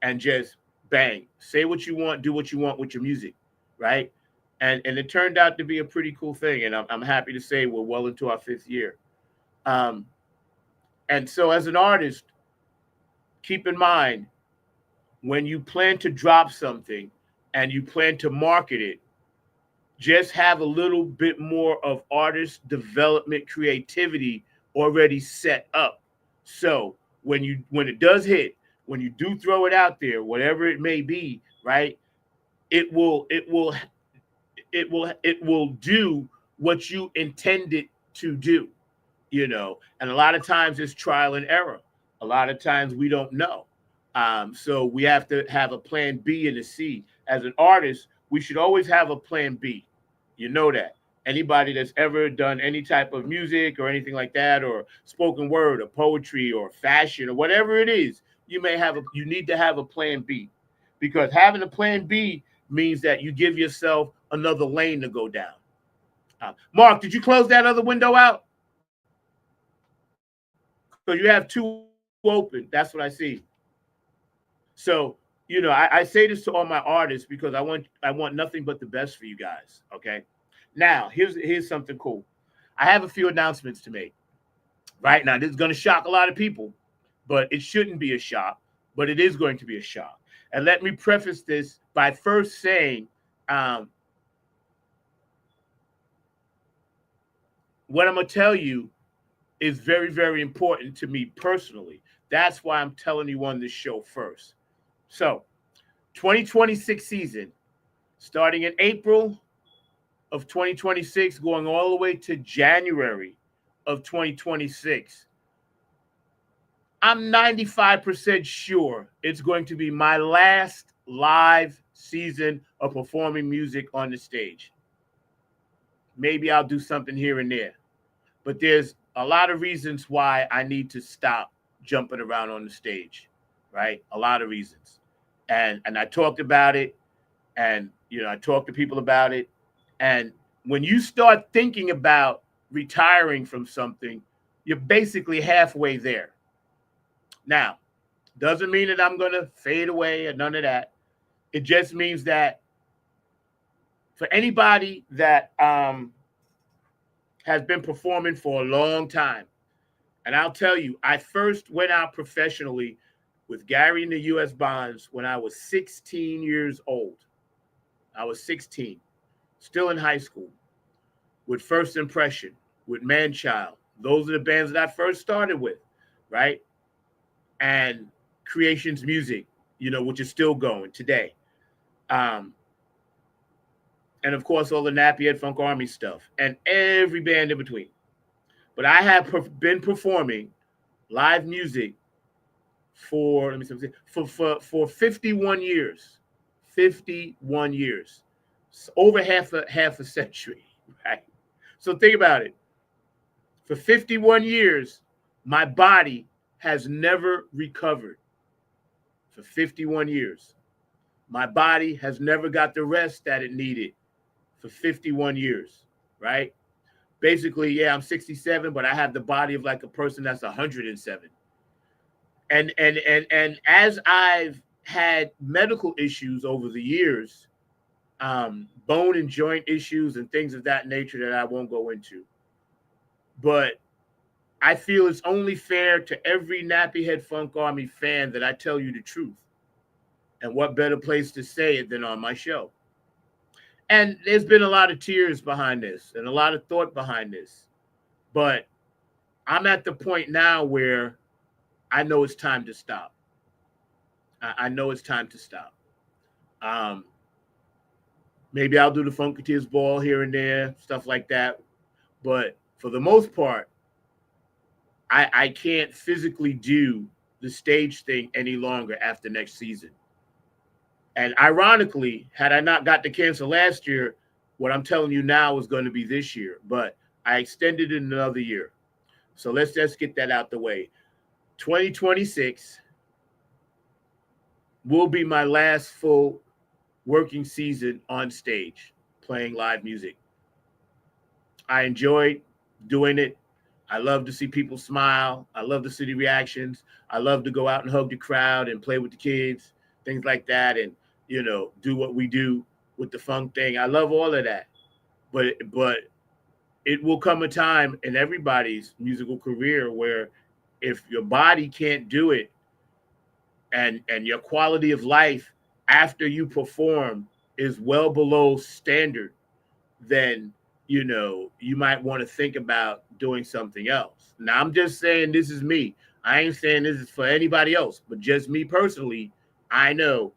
and just bang, say what you want, do what you want with your music, right? And it turned out to be a pretty cool thing. And I'm happy to say we're well into our 5th year. And so as an artist, keep in mind, when you plan to drop something and you plan to market it, just have a little bit more of artist development creativity already set up. So when it does hit, when you do throw it out there, whatever it may be, right, it will do what you intended to do, and a lot of times it's trial and error. A lot of times we don't know. So we have to have a plan B and a C. As an artist, we should always have a plan B. You know that. Anybody that's ever done any type of music or anything like that, or spoken word or poetry or fashion or whatever it is, you need to have a plan B, because having a plan B means that you give yourself another lane to go down. Mark, did you close that other window out? So you have 2 open. That's what I see. So, I say this to all my artists because I want nothing but the best for you guys. Okay. Now, here's something cool. I have a few announcements to make. Right now, this is going to shock a lot of people, but it shouldn't be a shock, but it is going to be a shock. And let me preface this by first saying, what I'm going to tell you is very, very important to me personally. That's why I'm telling you on this show first. So, 2026 season, starting in April of 2026, going all the way to January of 2026. I'm 95% sure it's going to be my last live season of performing music on the stage. Maybe I'll do something here and there, but there's a lot of reasons why I need to stop jumping around on the stage, right? A lot of reasons. And I talked about it, and, I talked to people about it. And when you start thinking about retiring from something, you're basically halfway there. Now, doesn't mean that I'm going to fade away or none of that. It just means that for anybody that has been performing for a long time, and I'll tell you, I first went out professionally with Gary and the U.S. Bonds when I was 16 years old. I was 16, still in high school, with First Impression, with Manchild. Those are the bands that I first started with, right? And Creations Music, which is still going today. And of course, all the Nappy Head Funk Army stuff and every band in between. But I have been performing live music for 51 years. 51 years. It's over half a century, right? So think about it. For 51 years, my body has never recovered for 51 years. My body has never got the rest that it needed for 51 years, right? Basically, yeah, I'm 67, but I have the body of like a person that's 107. And as I've had medical issues over the years, bone and joint issues and things of that nature that I won't go into, but I feel it's only fair to every Nappy Head Funk Army fan that I tell you the truth. And what better place to say it than on my show? And there's been a lot of tears behind this and a lot of thought behind this. But I'm at the point now where I know it's time to stop. I know it's time to stop. Maybe I'll do the Funketeers Ball here and there, stuff like that. But for the most part, I can't physically do the stage thing any longer after next season. And ironically, had I not got the cancer last year, what I'm telling you now is going to be this year. But I extended it another year. So let's just get that out the way. 2026 will be my last full working season on stage playing live music. I enjoyed doing it. I love to see people smile. I love to see the reactions. I love to go out and hug the crowd and play with the kids, things like that, and, you know, do what we do with the funk thing. I love all of that. But it will come a time in everybody's musical career where if your body can't do it and your quality of life after you perform is well below standard, then, you know, you might want to think about doing something else. Now, I'm just saying this is me. I ain't saying this is for anybody else, but just me personally, I know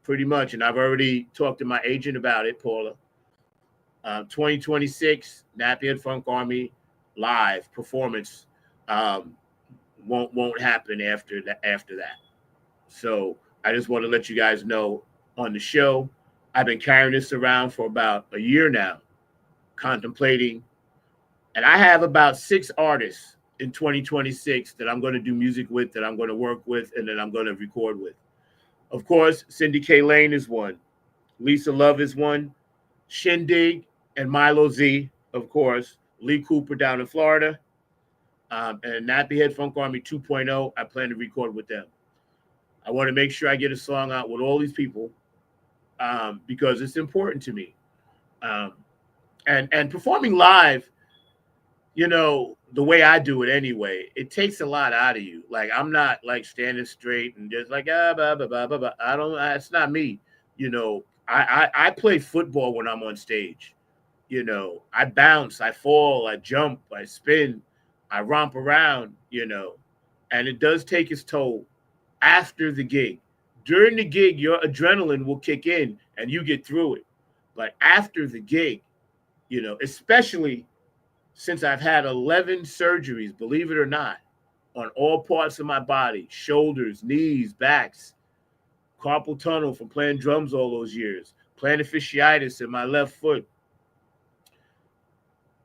pretty much, and I've already talked to my agent about it, Paula. 2026 Nappy Head Funk Army live performance won't happen after that. So I just want to let you guys know on the show, I've been carrying this around for about a year now, contemplating, and I have about 6 artists in 2026 that I'm going to do music with, that I'm going to work with, and that I'm going to record with. Of course, Cindy K. Lane is one. Lisa Love is one. Shindig and Milo Z, of course. Lee Cooper down in Florida. And Nappy Head Funk Army 2.0, I plan to record with them. I want to make sure I get a song out with all these people because it's important to me. And performing live, you know, the way I do it anyway, it takes a lot out of you. Like, I'm not like standing straight and just like, blah, blah, blah, blah, blah. It's not me. You know, I play football when I'm on stage. You know, I bounce, I fall, I jump, I spin, I romp around, you know, and it does take its toll after the gig. During the gig, your adrenaline will kick in and you get through it. But after the gig, you know, especially since I've had 11 surgeries, believe it or not, on all parts of my body, shoulders, knees, backs, carpal tunnel from playing drums all those years, plantar fasciitis in my left foot.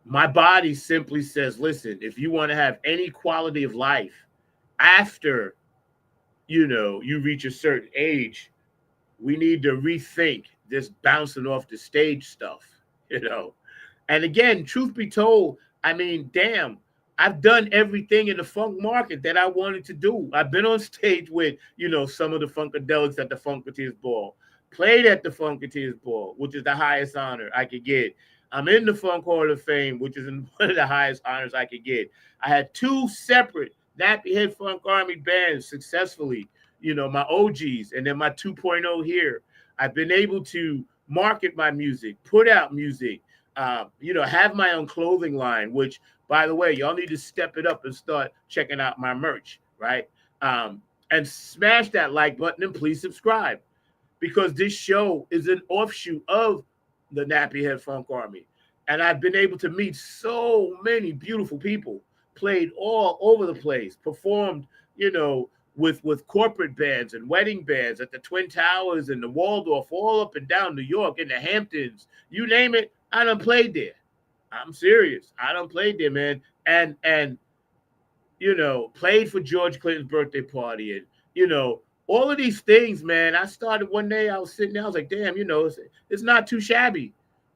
My body simply says, listen, if you want to have any quality of life after, you know, you reach a certain age, we need to rethink this bouncing off the stage stuff, you know. And again, truth be told, I mean, damn, I've done everything in the funk market that I wanted to do. I've been on stage with, you know, some of the Funkadelics at the Funketeers Ball, played at the Funketeers Ball, which is the highest honor I could get. I'm in the Funk Hall of Fame, which is one of the highest honors I could get. I had 2 separate Nappy Head Funk Army bands successfully, you know, my OGs, and then my 2.0 here. I've been able to market my music, put out music, you know, have my own clothing line, which, by the way, y'all need to step it up and start checking out my merch, right? And smash that like button and please subscribe, because this show is an offshoot of the Nappy Head Funk Army. And I've been able to meet so many beautiful people, played all over the place, performed, you know, with corporate bands and wedding bands at the Twin Towers and the Waldorf, all up and down New York, in the Hamptons, you name it, I done played there. I'm serious. I done played there, man. And played for George Clinton's birthday party, and all of these things, man. I started one day. I was sitting there. I was like, damn, it's not too shabby.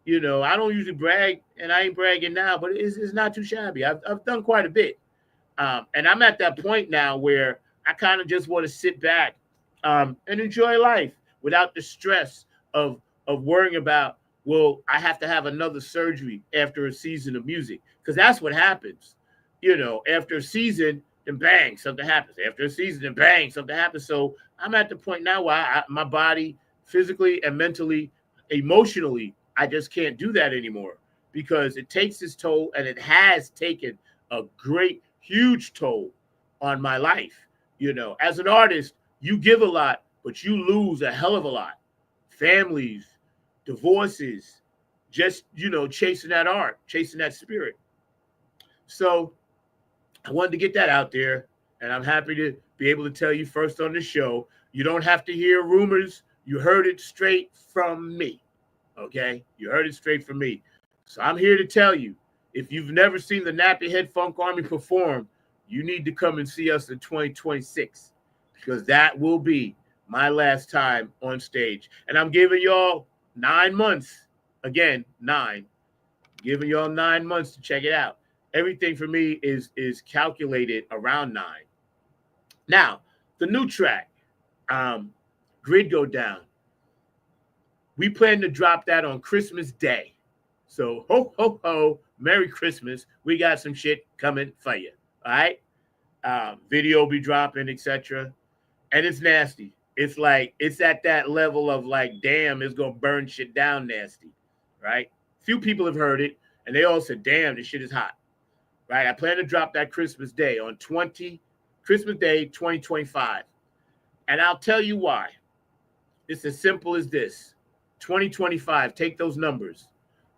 I don't usually brag, and I ain't bragging now, but it's not too shabby. I've done quite a bit, and I'm at that point now where I kind of just want to sit back and enjoy life without the stress of worrying about, well, I have to have another surgery after a season of music, because that's what happens. After a season, then bang, something happens. After a season, then bang, something happens. So I'm at the point now where my body, physically and mentally, emotionally, I just can't do that anymore, because it takes its toll, and it has taken a great, huge toll on my life. As an artist, you give a lot, but you lose a hell of a lot. Families, divorces, just, chasing that art, chasing that spirit. So I wanted to get that out there, and I'm happy to be able to tell you first on the show. You don't have to hear rumors. You heard it straight from me. Okay? You heard it straight from me. So I'm here to tell you, if you've never seen the Nappy Head Funk Army perform, you need to come and see us in 2026, because that will be my last time on stage. And I'm giving y'all 9 months. Again, 9. Giving y'all 9 months to check it out. Everything for me is calculated around 9. Now, the new track, Grid Go Down. We plan to drop that on Christmas Day. So, ho, ho, ho, Merry Christmas. We got some shit coming for you. All right? Video will be dropping, etc. And it's nasty. It's like, it's at that level of like, damn, it's going to burn shit down nasty. Right? Few people have heard it, and they all said, damn, this shit is hot. Right? I plan to drop that Christmas Day on Christmas Day 2025. And I'll tell you why. It's as simple as this. 2025, take those numbers.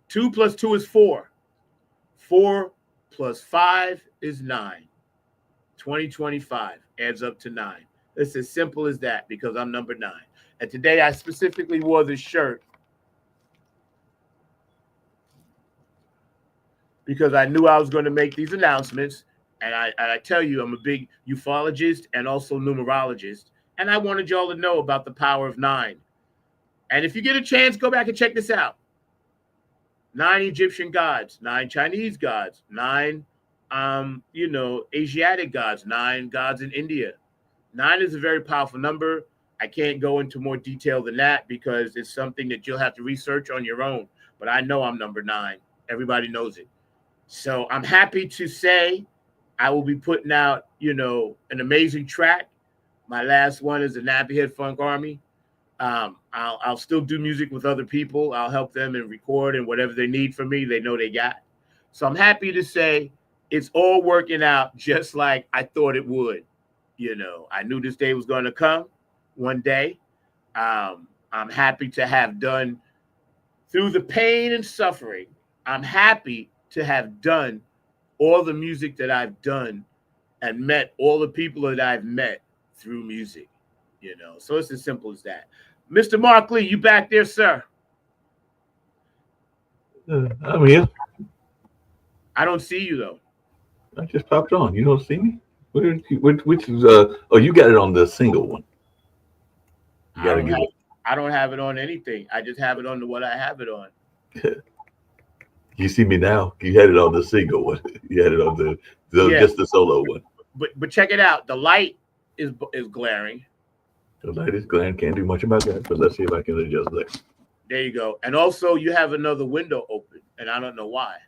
2 + 2 is 4. 4 + 5 is 9. 2025 adds up to 9. It's as simple as that, because I'm number 9. And today I specifically wore this shirt because I knew I was going to make these announcements. And I tell you, I'm a big ufologist and also numerologist. And I wanted y'all to know about the power of 9. And if you get a chance, go back and check this out. 9 Egyptian gods, 9 Chinese gods, 9, Asiatic gods, 9 gods in India. 9 is a very powerful number. I can't go into more detail than that because it's something that you'll have to research on your own. But I know I'm number 9. Everybody knows it. So I'm happy to say I will be putting out, an amazing track. My last one is the Nappy Head Funk Army. I'll still do music with other people. I'll help them and record, and whatever they need from me, they know they got. So I'm happy to say it's all working out just like I thought it would. I knew this day was going to come one day. I'm happy to have done, through the pain and suffering, I'm happy to have done all the music that I've done and met all the people that I've met through music. So it's as simple as that. Mr. Mark Lee, you back there, sir? I'm here. I don't see you, though. I just popped on. You don't see me? Which is, you got it on the single one. You gotta get it. I don't have it on anything. I just have it on what I have it on. You see me now? You had it on the single one. You had it on just the solo one. But check it out. The light is glaring. The light is glaring. Can't do much about that, but let's see if I can adjust that. There you go. And also, you have another window open, and I don't know why.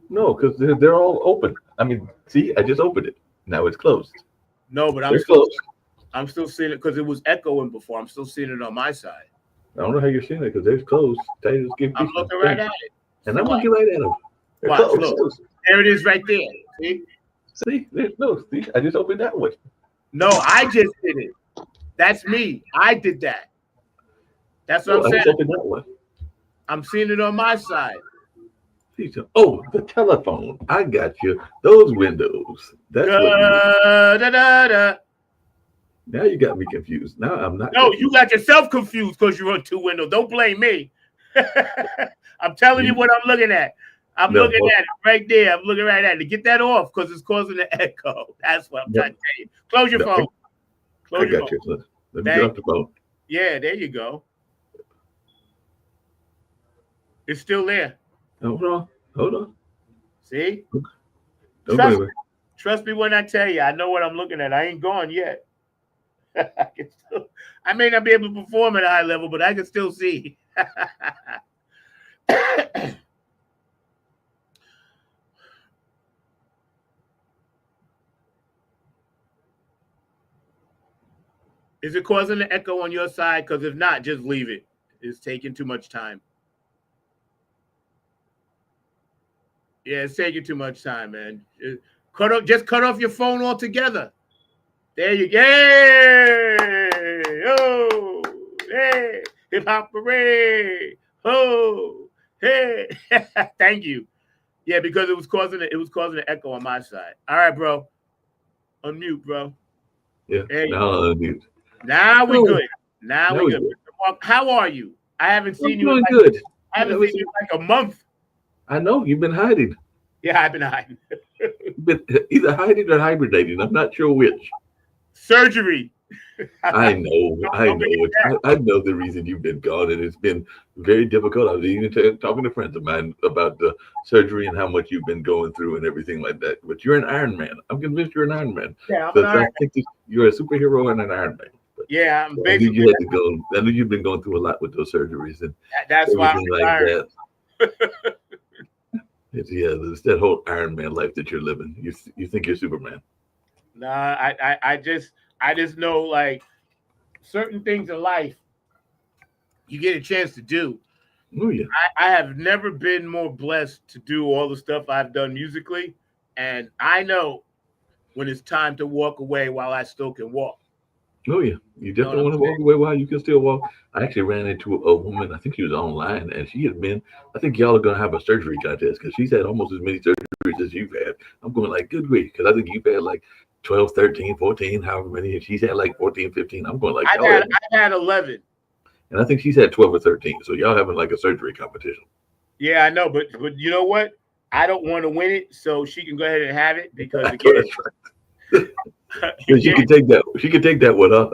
No, because they're all open. I mean, see, I just opened it. Now it's closed. No, but I'm still seeing it because it was echoing before. I'm still seeing it on my side. I don't know how you're seeing it because they're closed. I'm looking right at it. And I'm looking right at them. Watch, look. There it is right there. See? See, I just opened that one. No, I just did it. That's me. I did that. That's what I'm saying. That one. I'm seeing it on my side. Oh, the telephone. I got you. Those windows. That's Now you got me confused. Now I'm not. No, confused. You got yourself confused because you're on 2 windows. Don't blame me. I'm telling you what I'm looking at. I'm No, looking at it right there. I'm looking right at it. Get that off because it's causing the echo. That's what I'm no, trying to tell you. Close your no, phone. I Close your got phone. you. Let me get Thank off the phone. Yeah, there you go. It's still there. Hold on. Hold on. See? Don't go anywhere. Trust me when I tell you. I know what I'm looking at. I ain't gone yet. I may not be able to perform at a high level, but I can still see. Is it causing the echo on your side? Because if not, just leave it. It's taking too much time. Yeah, it's taking too much time, man. Just cut off your phone altogether. There you go. Hey, oh, hey, hip hop parade. Oh, hey. Thank you. Yeah, because it was causing an echo on my side. All right, bro. Unmute, bro. Yeah. Now unmute. Now we good. Now we good. Good. How are you? I haven't seen you in like, good. I haven't seen you in like a month. I know you've been hiding. Yeah, I've been hiding. You've been either hiding or hibernating. I'm not sure which. Surgery. I know. I know the reason you've been gone, and it's been very difficult. I was even talking to friends of mine about the surgery and how much you've been going through and everything like that. But you're an Iron Man. I'm convinced you're an Iron Man. Yeah, I think you're a superhero and an Iron Man. But yeah, I'm basically. I knew you had to go. I knew you've been going through a lot with those surgeries and that's why I'm like that. It's that whole Iron Man life that you're living. You think you're Superman. Nah, I just know like certain things in life you get a chance to do. Oh yeah. I have never been more blessed to do all the stuff I've done musically, and I know when it's time to walk away while I still can walk. Oh yeah, you definitely want to walk away while you can still walk. I actually ran into a woman. I think she was online, and she had been. I think y'all are gonna have a surgery contest because she's had almost as many surgeries as you've had. I'm going like, good grief, because I think you've had like 12, 13, 14, however many, and she's had like 14, 15. I'm going like, I've had 11. And I think she's had 12 or 13. So y'all having like a surgery competition. Yeah, I know, but you know what? I don't want to win it, so she can go ahead and have it because again, she can take that. She can take that with her.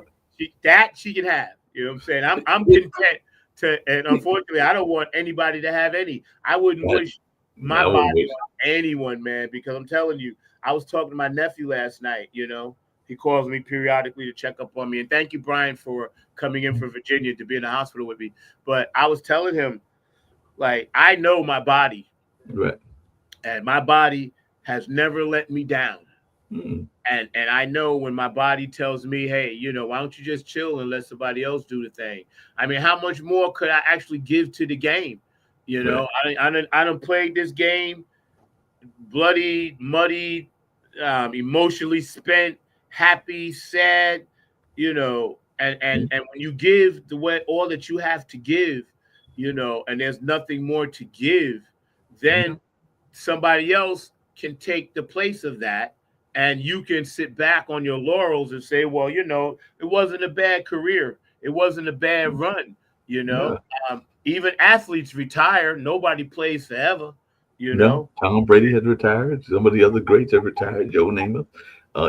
She can have. You know what I'm saying? I'm content to, and unfortunately, I don't want anybody to have any. I wouldn't wish my body on anyone, man, because I'm telling you, I was talking to my nephew last night. You know, he calls me periodically to check up on me, and thank you, Brian, for coming in from Virginia to be in the hospital with me. But I was telling him, like, I know my body, right, and my body has never let me down. Mm. And I know when my body tells me, hey, you know, why don't you just chill and let somebody else do the thing? I mean, how much more could I actually give to the game? You know, right. I done played this game, bloody, muddy, emotionally spent, happy, sad, you know, and when you give the way all that you have to give, you know, and there's nothing more to give, then somebody else can take the place of that. And you can sit back on your laurels and say, well, you know, it wasn't a bad career. It wasn't a bad run. You know, even athletes retire. Nobody plays forever. You know, Tom Brady had retired. Some of the other greats have retired. Joe Namath,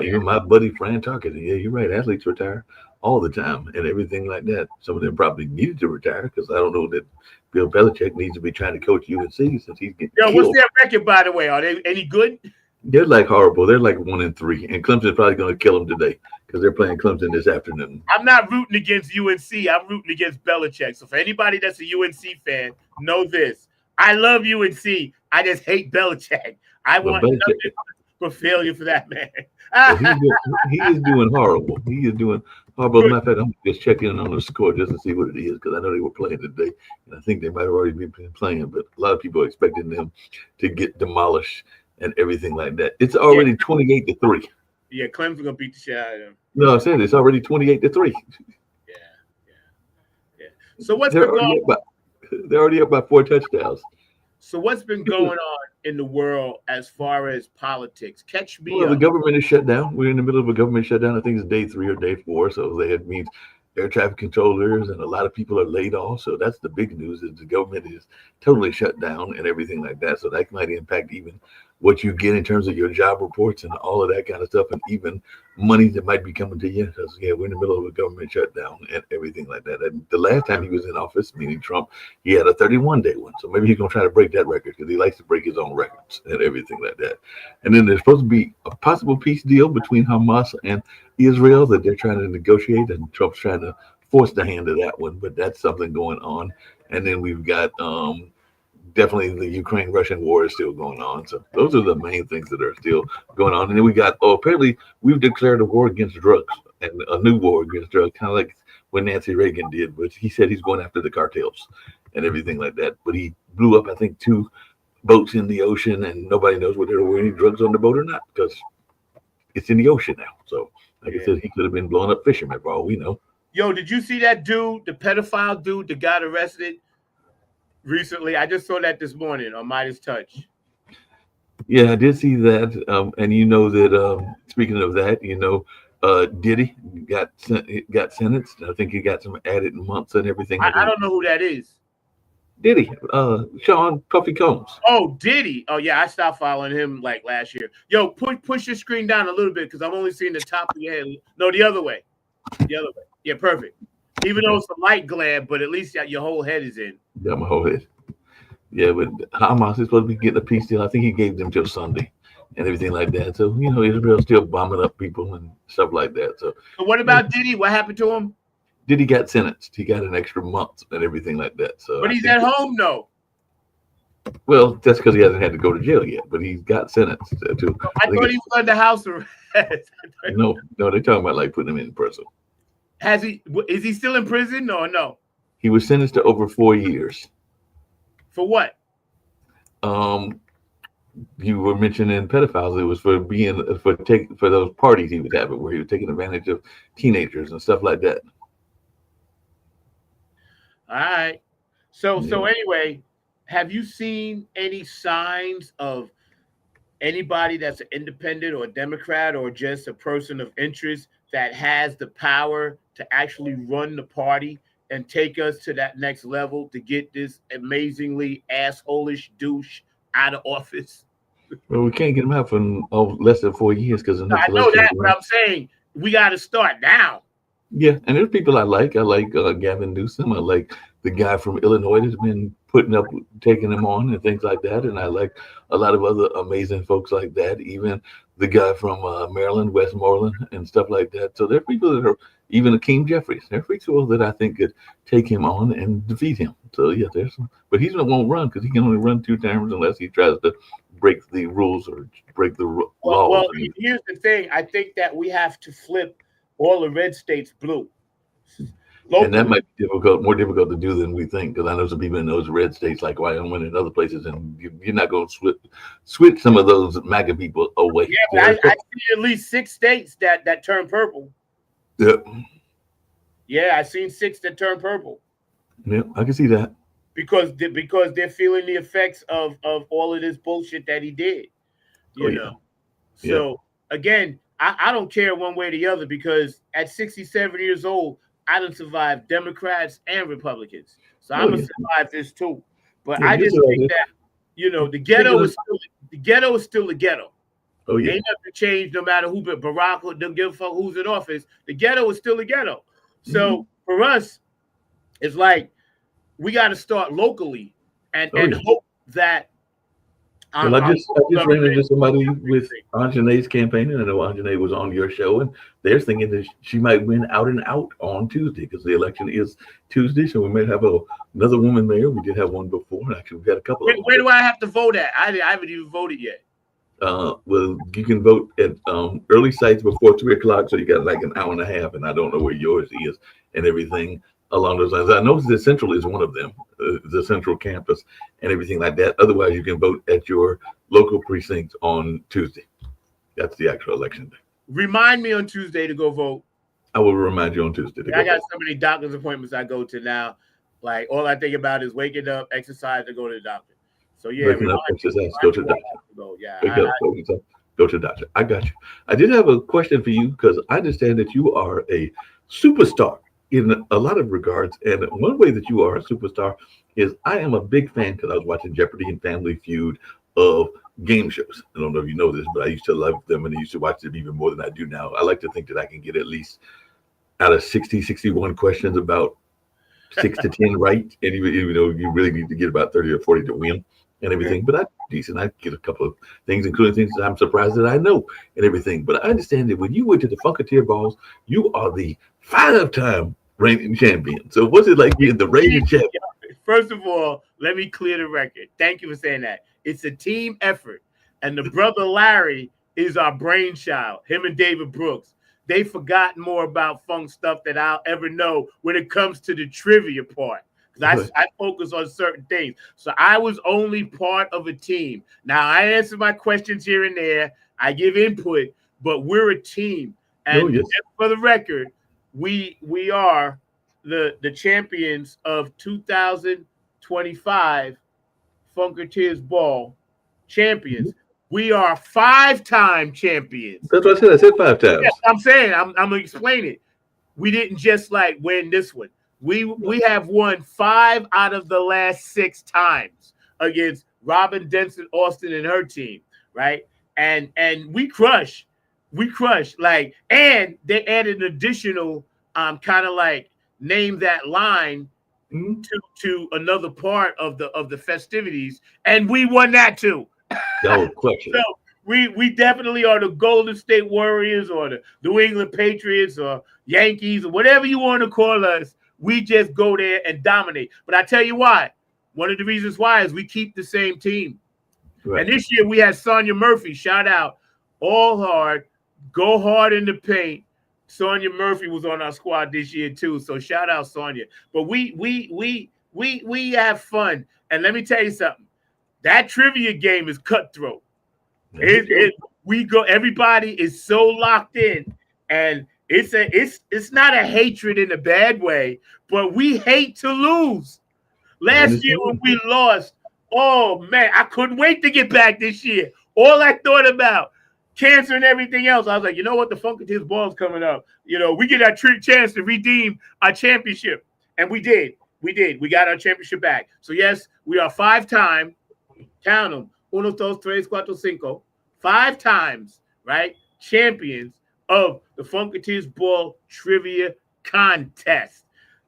even my buddy Fran Tarkenton. Yeah, you're right. Athletes retire all the time and everything like that. Some of them probably needed to retire because I don't know that Bill Belichick needs to be trying to coach UNC since he's getting killed. What's their record, by the way? Are they any good? They're like horrible. They're like 1-3, and Clemson's probably going to kill them today because they're playing Clemson this afternoon. I'm not rooting against UNC. I'm rooting against Belichick. So for anybody that's a UNC fan, know this: I love UNC. I just hate Belichick. I want nothing but failure for that man. He is doing horrible. He is doing horrible. Matter of fact, I'm just checking in on the score just to see what it is because I know they were playing today, and I think they might have already been playing. But a lot of people are expecting them to get demolished and everything like that. It's already 28-3. Yeah, Clemson's gonna beat the shit out of them. No, I said it's already 28-3. Yeah. So what's been going on? They're already up by 4 touchdowns. So what's been going on in the world as far as politics? Catch me up. The government is shut down. We're in the middle of a government shutdown. I think it's day 3 or day 4. So that means air traffic controllers, and a lot of people are laid off. So that's the big news, is the government is totally shut down and everything like that. So that might impact even what you get in terms of your job reports and all of that kind of stuff, and even money that might be coming to you, because we're in the middle of a government shutdown and everything like that. And the last time he was in office, meaning Trump, he had a 31-day one. So maybe he's gonna try to break that record, because he likes to break his own records and everything like that. And then there's supposed to be a possible peace deal between Hamas and Israel that they're trying to negotiate, and Trump's trying to force the hand of that one. But that's something going on. And then we've got definitely the Ukraine-Russian war is still going on. So those are the main things that are still going on. And then we got, apparently we've declared a war against drugs, and a new war against drugs, kind of like what Nancy Reagan did. But he said he's going after the cartels and everything like that. But he blew up, I think, 2 boats in the ocean, and nobody knows whether there were any drugs on the boat or not, because it's in the ocean now. So like I said, he could have been blowing up fishermen for all we know. Yo, did you see that dude, the pedophile dude that got arrested recently? I just saw that this morning on Midas Touch. Yeah, I did see that. And you know that, speaking of that, Diddy got sentenced. I think he got some added months and everything. I don't know who that is. Diddy, Sean Puffy Combs. Oh, Diddy. Oh, yeah, I stopped following him like last year. Yo, push your screen down a little bit, because I'm only seeing the top of your head. No, the other way. The other way. Yeah, perfect. Even though it's a light glare, but at least your whole head is in. Yeah, my whole head. Yeah, but Hamas is supposed to be getting a peace deal. I think he gave them till Sunday and everything like that. So, Israel's still bombing up people and stuff like that. So what about Diddy? What happened to him? Diddy got sentenced. He got an extra month and everything like that. So, but he's at home, though. Well, that's because he hasn't had to go to jail yet, but he's got sentenced too. I thought he was under house arrest. No, they're talking about like putting him in prison. Is he still in prison? No. He was sentenced to over 4 years. For what? You were mentioning pedophiles. It was for those parties he was having, where he was taking advantage of teenagers and stuff like that. All right. So anyway, have you seen any signs of anybody that's an independent or a Democrat or just a person of interest that has the power to actually run the party and take us to that next level to get this amazingly asshole-ish douche out of office? Well, we can't get him out for less than 4 years, because I know that, but I'm saying we got to start now. Yeah, and there's people I like. I like Gavin Newsom. I like the guy from Illinois that's been taking him on and things like that. And I like a lot of other amazing folks like that. Even the guy from Maryland, Westmoreland, and stuff like that. So there are people that are, even Akeem Jeffries. There are people that I think could take him on and defeat him. So yeah, there's some, but he won't run, because he can only run 2 terms unless he tries to break the rules or break the laws. Well, here's the thing. I think that we have to flip all the red states blue. And that might be more difficult to do than we think, because I know some people in those red states like Wyoming and other places, and you're not going to switch some of those MAGA people away. Yeah, but I see at least 6 states that turn purple. Yep. Yeah, I've seen 6 that turn purple. Yeah, I can see that. Because they're feeling the effects of all of this bullshit that he did. You know. So again, I don't care one way or the other, because at 67 years old, I done survived Democrats and Republicans. So I'm gonna survive this too. But I just think that, the ghetto is still the ghetto. Oh yeah. Ain't nothing changed no matter who, but Barack, who don't give a fuck who's in office. The ghetto is still the ghetto. So for us, it's like we got to start locally and hope that. Well, I just ran into somebody with Anjane's campaign, and I know Anjane was on your show, and they're thinking that she might win out and out on Tuesday, because the election is Tuesday, so we might have another woman mayor. We did have one before, and actually we've got a couple. Where do I have to vote at? I haven't even voted yet. Well, you can vote at early sites before 3 o'clock, so you got like an hour and a half, and I don't know where yours is and everything along those lines. I know the Central is one of them, the Central campus and everything like that. Otherwise, you can vote at your local precinct on Tuesday. That's the actual election day. Remind me on Tuesday to go vote. I will remind you on Tuesday. I got so many doctor's appointments I go to now. Like, all I think about is waking up, exercise, and go to the doctor. So yeah, exercise, go to the doctor. Go to the doctor. I got you. I did have a question for you, because I understand that you are a superstar in a lot of regards. And one way that you are a superstar is I am a big fan because I was watching Jeopardy and Family Feud of game shows. I don't know if you know this, but I used to love them and I used to watch them even more than I do now. I like to think that I can get at least out of 60, 61 questions about 6 to 10 right. And even though you really need to get about 30 or 40 to win and everything, but I'm decent. I get a couple of things, including things that I'm surprised that I know and everything. But I understand that when you went to the Funketeer Balls, you are the 5-time reigning champion. So what's it like being the reigning champion? First of all, let me clear the record. Thank you for saying that. It's a team effort. And the brother Larry is our brainchild, him and David Brooks. They forgot more about funk stuff that I'll ever know when it comes to the trivia part. Because I focus on certain things. So I was only part of a team. Now, I answer my questions here and there. I give input, but we're a team. And just for the record, we are the champions of 2025 Funketeers Ball champions. We are 5-time champions. That's what I said. I said 5 times. Yeah, I'm saying, I'm gonna explain it. We didn't just like win this one. We have won 5 out of the last 6 times against Robin Denson Austin and her team, right? And we crush. Like, and they added an additional kind of like name that line to another part of the festivities, and we won that too. No question. So we definitely are the Golden State Warriors or the New England Patriots or Yankees or whatever you want to call us. We just go there and dominate. But I tell you why. One of the reasons why is we keep the same team. Right. And this year we had Sonia Murphy. Shout out. All hard. Go hard in the paint. Sonia Murphy was on our squad this year too. So shout out Sonia. But we have fun. And let me tell you something. That trivia game is cutthroat. We go. Everybody is so locked in, and it's not a hatred in a bad way, but we hate to lose. Last year when we lost, oh man, I couldn't wait to get back this year. All I thought about, cancer and everything else. I was like, you know what, the Funketeers Ball's coming up. You know, we get our chance to redeem our championship, and we did. We got our championship back. So yes, we are 5-time. Count them. 1, 2, 3, 4, 5. 5 times, right? Champions of the Funketeers Ball Trivia Contest.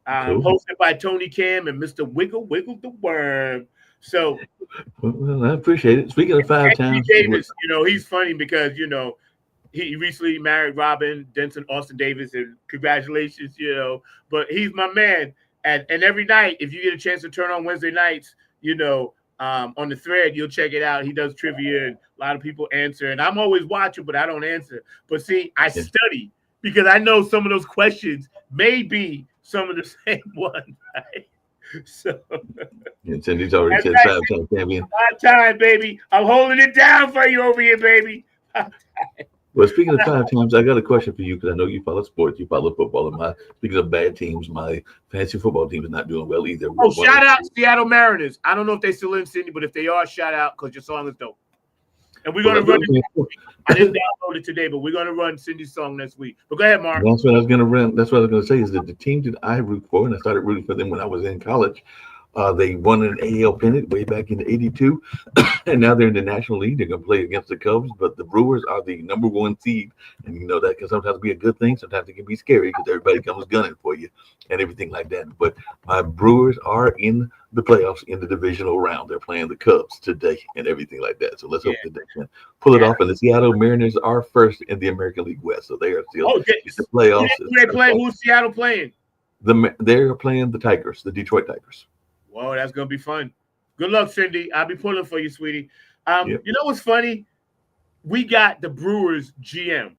Hosted by Tony Cam and Mr. Wiggle the Worm. So, well, I appreciate it. Speaking of 5 times, Davis, you know, he's funny because, you know, he recently married Robin Denson Austin Davis, and congratulations, you know, but he's my man. And every night, if you get a chance to turn on Wednesday nights, you know, on the thread, you'll check it out. He does trivia, and a lot of people answer. And I'm always watching, but I don't answer. But see, I study because I know some of those questions may be some of the same ones, right? So, and Cindy's already said 5-time champion. 5 times, baby. I'm holding it down for you over here, baby. Well, speaking of 5 times, I got a question for you because I know you follow sports, you follow football. And speaking of bad teams, my fantasy football team is not doing well either. Oh, shout out Seattle Mariners. I don't know if they're still in Cindy, but if they are, shout out because your song is dope. And we're going to run it. I didn't download it today, but we're going to run Cindy's song next week. But go ahead, Mark. That's what I was going to run. That's what I was going to say is that the team that I root for, and I started rooting for them when I was in college, they won an AL pennant way back in '82, and now they're in the National League. They're going to play against the Cubs, but the Brewers are the #1 seed, and you know that can sometimes be a good thing. Sometimes it can be scary because everybody comes gunning for you and everything like that. But my Brewers are in the playoffs in the divisional round. They're playing the Cubs today and everything like that. So let's hope that they can pull it off. And the Seattle Mariners are first in the American League West, so they are still in the playoffs. Who they playing? Who's Seattle playing? They're playing the Tigers, the Detroit Tigers. Whoa, that's going to be fun. Good luck, Cindy. I'll be pulling for you, sweetie. You know what's funny? We got the Brewers GM.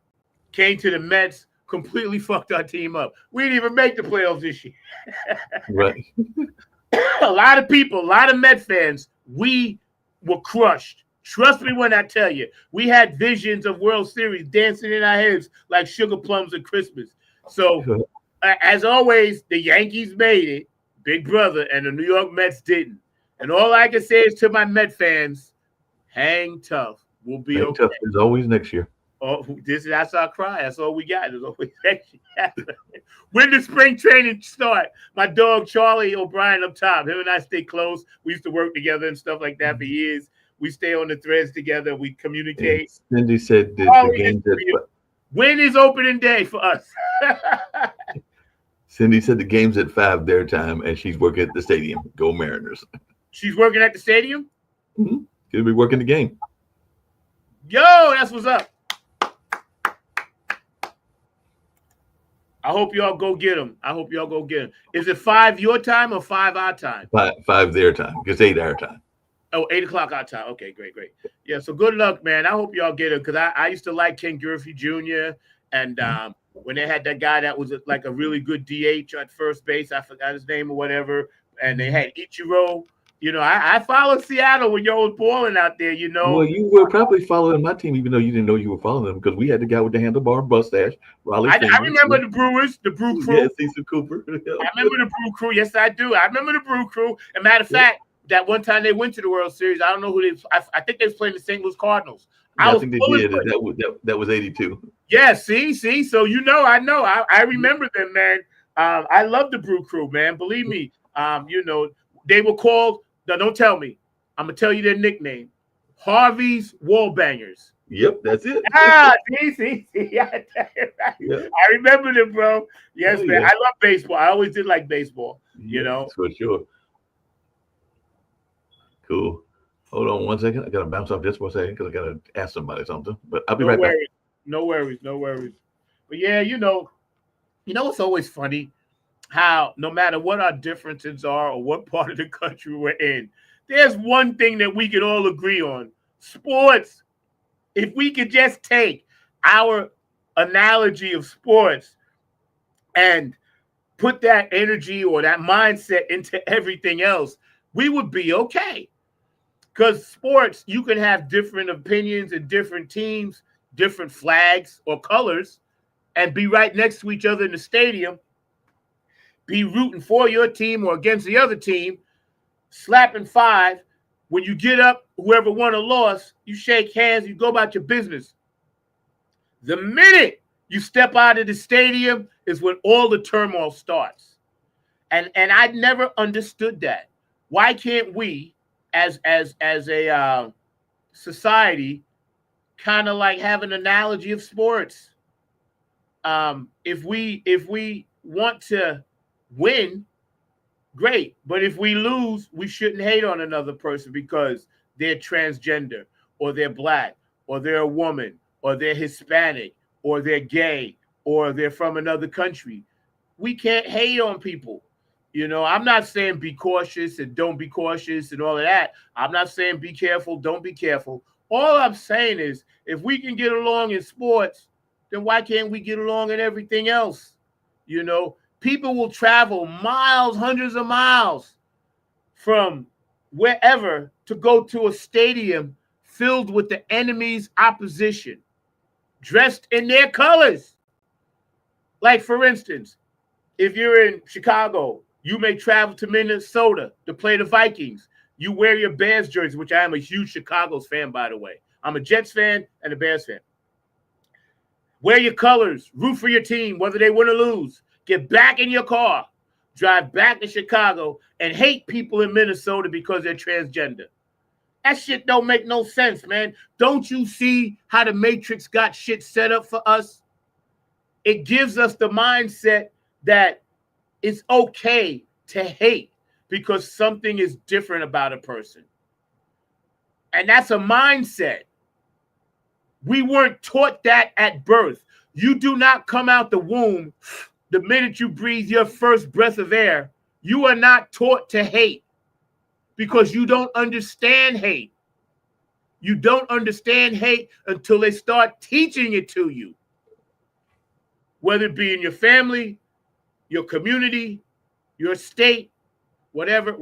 Came to the Mets, completely fucked our team up. We didn't even make the playoffs this year. Right. A lot of people, a lot of Met fans, we were crushed. Trust me when I tell you. We had visions of World Series dancing in our heads like sugar plums at Christmas. So, as always, the Yankees made it. Big brother, and the New York Mets didn't. And all I can say is to my Met fans, hang tough. We'll be okay. Tough as always next year. Oh, that's our cry. That's all we got. There's always when does spring training start? My dog Charlie O'Brien up top. Him and I stay close. We used to work together and stuff like that for years. We stay on the threads together. We communicate. And Cindy said the game's at when is opening day for us? Cindy said the game's at 5 their time, and she's working at the stadium. Go Mariners. She's working at the stadium? Mm-hmm. She'll be working the game. Yo, that's what's up. I hope y'all go get them. Is it 5 your time or 5 our time? 5 their time. Because 8 our time. Oh, 8 o'clock our time. Okay, great. Yeah, so good luck, man. I hope y'all get him because I used to like Ken Griffey Jr. And when they had that guy that was like a really good DH at first base, I forgot his name or whatever, and they had Ichiro. You know, I followed Seattle when y'all was balling out there, you know. Well, you were probably following my team, even though you didn't know you were following them, because we had the guy with the handlebar mustache, Raleigh. I remember the Brewers, the Brew Crew. Yeah, Cecil Cooper. I remember the Brew Crew. Yes, I do. I remember the Brew Crew. As a matter of fact, that one time they went to the World Series, I don't know who they. I think they was playing the St. Louis Cardinals. I think they did. That was 82. Yeah, see. So I remember them, man. I love the Brew Crew, man. Believe me. You know, they were called. No, don't tell me. I'm gonna tell you their nickname. Harvey's Wallbangers. Yep, that's it. See. Yeah. I remember them, bro. Yes, man. I love baseball. I always did like baseball. You know, for sure. Cool. Hold on 1 second. I gotta bounce off just for a second because I gotta ask somebody something. But I'll be right back. No worries. But yeah, you know, it's always funny how no matter what our differences are or what part of the country we're in, there's one thing that we can all agree on: sports. If we could just take our analogy of sports and put that energy or that mindset into everything else, we would be okay. Because sports, you can have different opinions and different teams, different flags or colors, and be right next to each other in the stadium, be rooting for your team or against the other team, slapping 5. When you get up, whoever won or lost, you shake hands, you go about your business. The minute you step out of the stadium is when all the turmoil starts. And I never understood that. Why can't we, as a society, kind of like have an analogy of sports? If we want to win, great. But if we lose, we shouldn't hate on another person because they're transgender or they're black or they're a woman or they're Hispanic or they're gay or they're from another country. We can't hate on people. You know, I'm not saying be cautious and don't be cautious and all of that. I'm not saying be careful, don't be careful. All I'm saying is if we can get along in sports, then why can't we get along in everything else? You know, people will travel miles, hundreds of miles from wherever to go to a stadium filled with the enemy's opposition, dressed in their colors. Like, for instance, if you're in Chicago, you may travel to Minnesota to play the Vikings. You wear your Bears jersey, which I am a huge Chicago's fan, by the way. I'm a Jets fan and a Bears fan. Wear your colors, root for your team, whether they win or lose. Get back in your car, drive back to Chicago, and hate people in Minnesota because they're transgender. That shit don't make no sense, man. Don't you see how the Matrix got shit set up for us? It gives us the mindset that it's okay to hate because something is different about a person. And that's a mindset. We weren't taught that at birth. You do not come out the womb the minute you breathe your first breath of air. You are not taught to hate because you don't understand hate. You don't understand hate until they start teaching it to you. Whether it be in your family, your community, your state, whatever.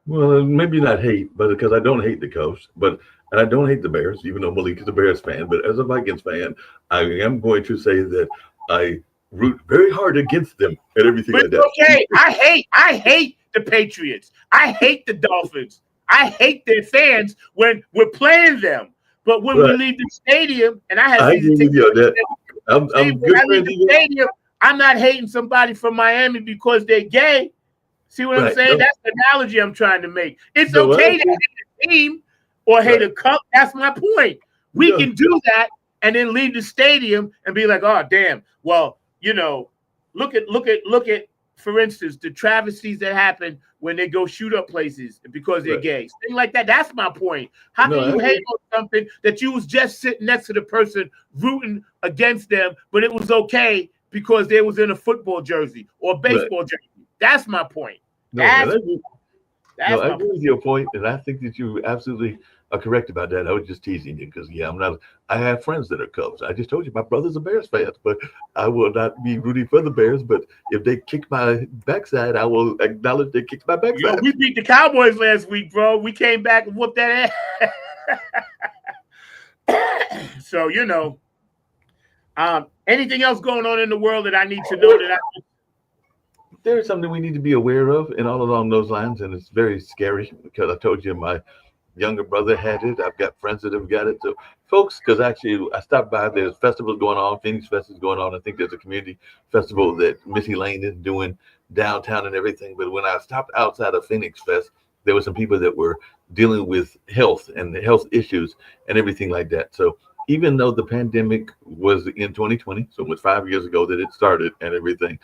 Well, maybe not hate, but because I don't hate the Coast, and I don't hate the Bears, even though Malik is a Bears fan. But as a Vikings fan, I am going to say that I root very hard against them and everything like that. Okay, I hate the Patriots. I hate the Dolphins. I hate their fans when we're playing them. But when we leave the stadium, and I had I agree with you on that. I'm when I leave the stadium, I'm not hating somebody from Miami because they're gay. See what I'm saying? That's the analogy I'm trying to make. It's okay to hate a team or hate a cup. That's my point. We can do that and then leave the stadium and be like, oh, damn. Well, you know, look at, for instance, the travesties that happen when they go shoot up places because they're gay. Things like that. That's my point. How can you hate on something that you was just sitting next to the person rooting against them, but it was okay because they was in a football jersey or baseball jersey? That's my point. I agree with your point, and I think that you absolutely are correct about that. I was just teasing you because, I have friends that are Cubs. I just told you my brother's a Bears fan, but I will not be rooting for the Bears. But if they kick my backside, I will acknowledge they kicked my backside. We beat the Cowboys last week, bro. We came back and whooped that ass. So, anything else going on in the world that I need to know There's something we need to be aware of, and all along those lines, and it's very scary because I told you my younger brother had it. I've got friends that have got it. So, folks, because actually I stopped by, there's festivals going on, Phoenix Fest is going on. I think there's a community festival that Missy Lane is doing downtown and everything. But when I stopped outside of Phoenix Fest, there were some people that were dealing with health and the health issues and everything like that. So even though the pandemic was in 2020, so it was 5 years ago that it started and everything,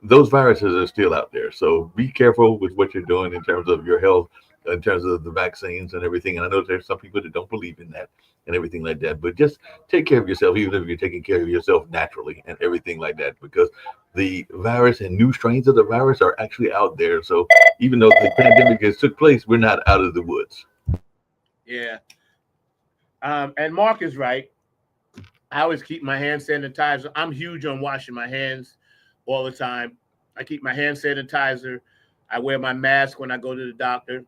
those viruses are still out there. So be careful with what you're doing in terms of your health, in terms of the vaccines and everything. And I know there's some people that don't believe in that and everything like that, but just take care of yourself, even if you're taking care of yourself naturally and everything like that, because the virus and new strains of the virus are actually out there. So even though the pandemic has took place, we're not out of the woods. Yeah. And Mark is right. I always keep my hand sanitizer. I'm huge on washing my hands all the time. I keep my hand sanitizer. I wear my mask when I go to the doctor.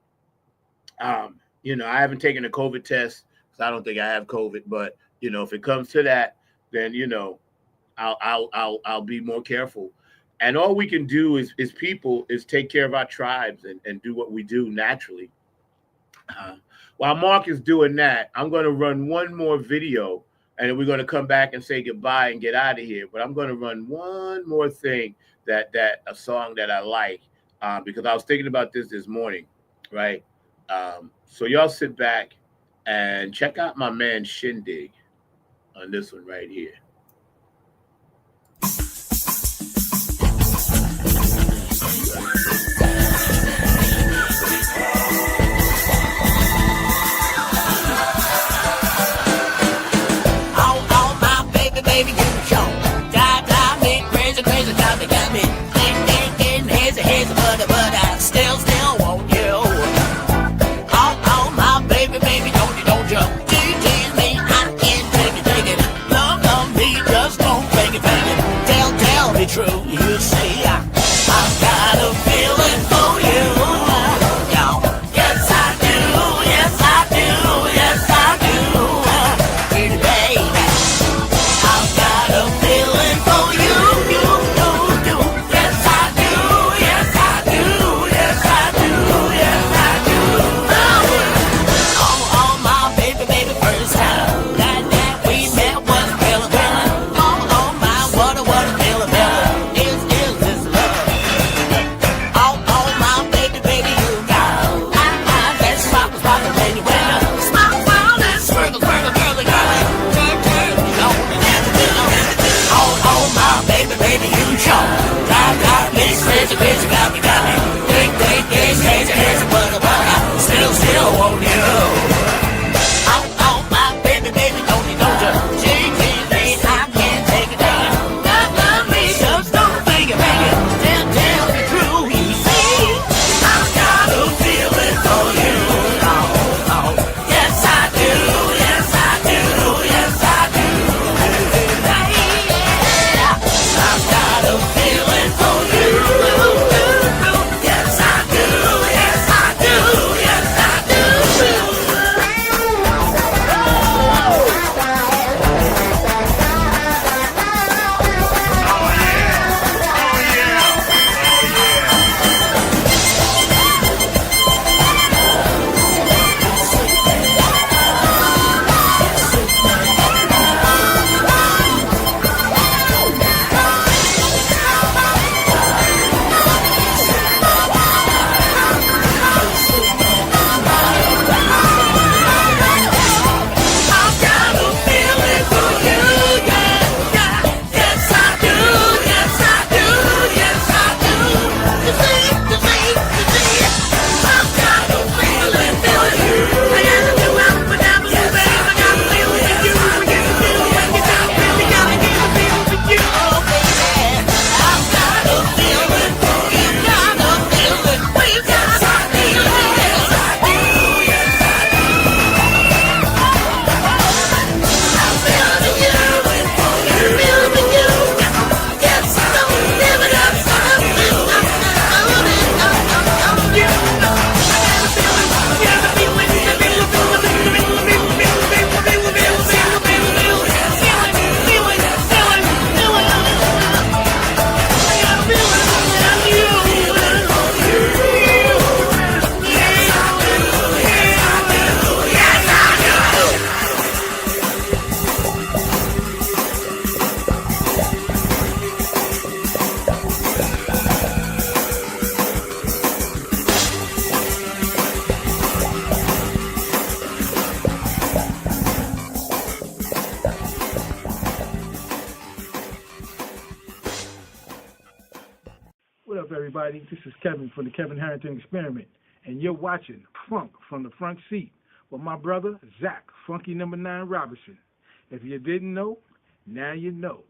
I haven't taken a COVID test because I don't think I have COVID. But if it comes to that, then I'll be more careful. And all we can do is take care of our tribes and do what we do naturally. While Mark is doing that, I'm going to run one more video, and then we're going to come back and say goodbye and get out of here. But I'm going to run one more thing that a song that I like because I was thinking about this morning, right? So y'all sit back and check out my man Shindig on this one right here. Baby, you show. Drive me crazy, got me. Getting hazy, but I still want you. Oh, my baby, don't you tease me. I can't take it. Love me, just don't fake it. Tell me true, you see, I've got a feeling for you. Yes, I do. Baby. I've got a feeling for you. Yes, I do. Oh, my baby, first time that we met was feeling. Oh, my, what a feeling is this love. Oh, my baby, you got that sparkle when you wear smile, and swirl, girl, Oh, my baby, you show. Got me crazy, got me. Think, crazy, but I still want you. Oh, my baby, don't you? Tease me, I can't take it down. Love me, just don't think it. Tell me true, you see. I've got a feeling for you. Oh, yes, I do. I've got a feeling for you. everybody. This is Kevin from the Kevin Harrington Experiment, and you're watching Funk from the Front Seat with my brother, Zach, Funky Number 9 Robinson. If you didn't know, now you know.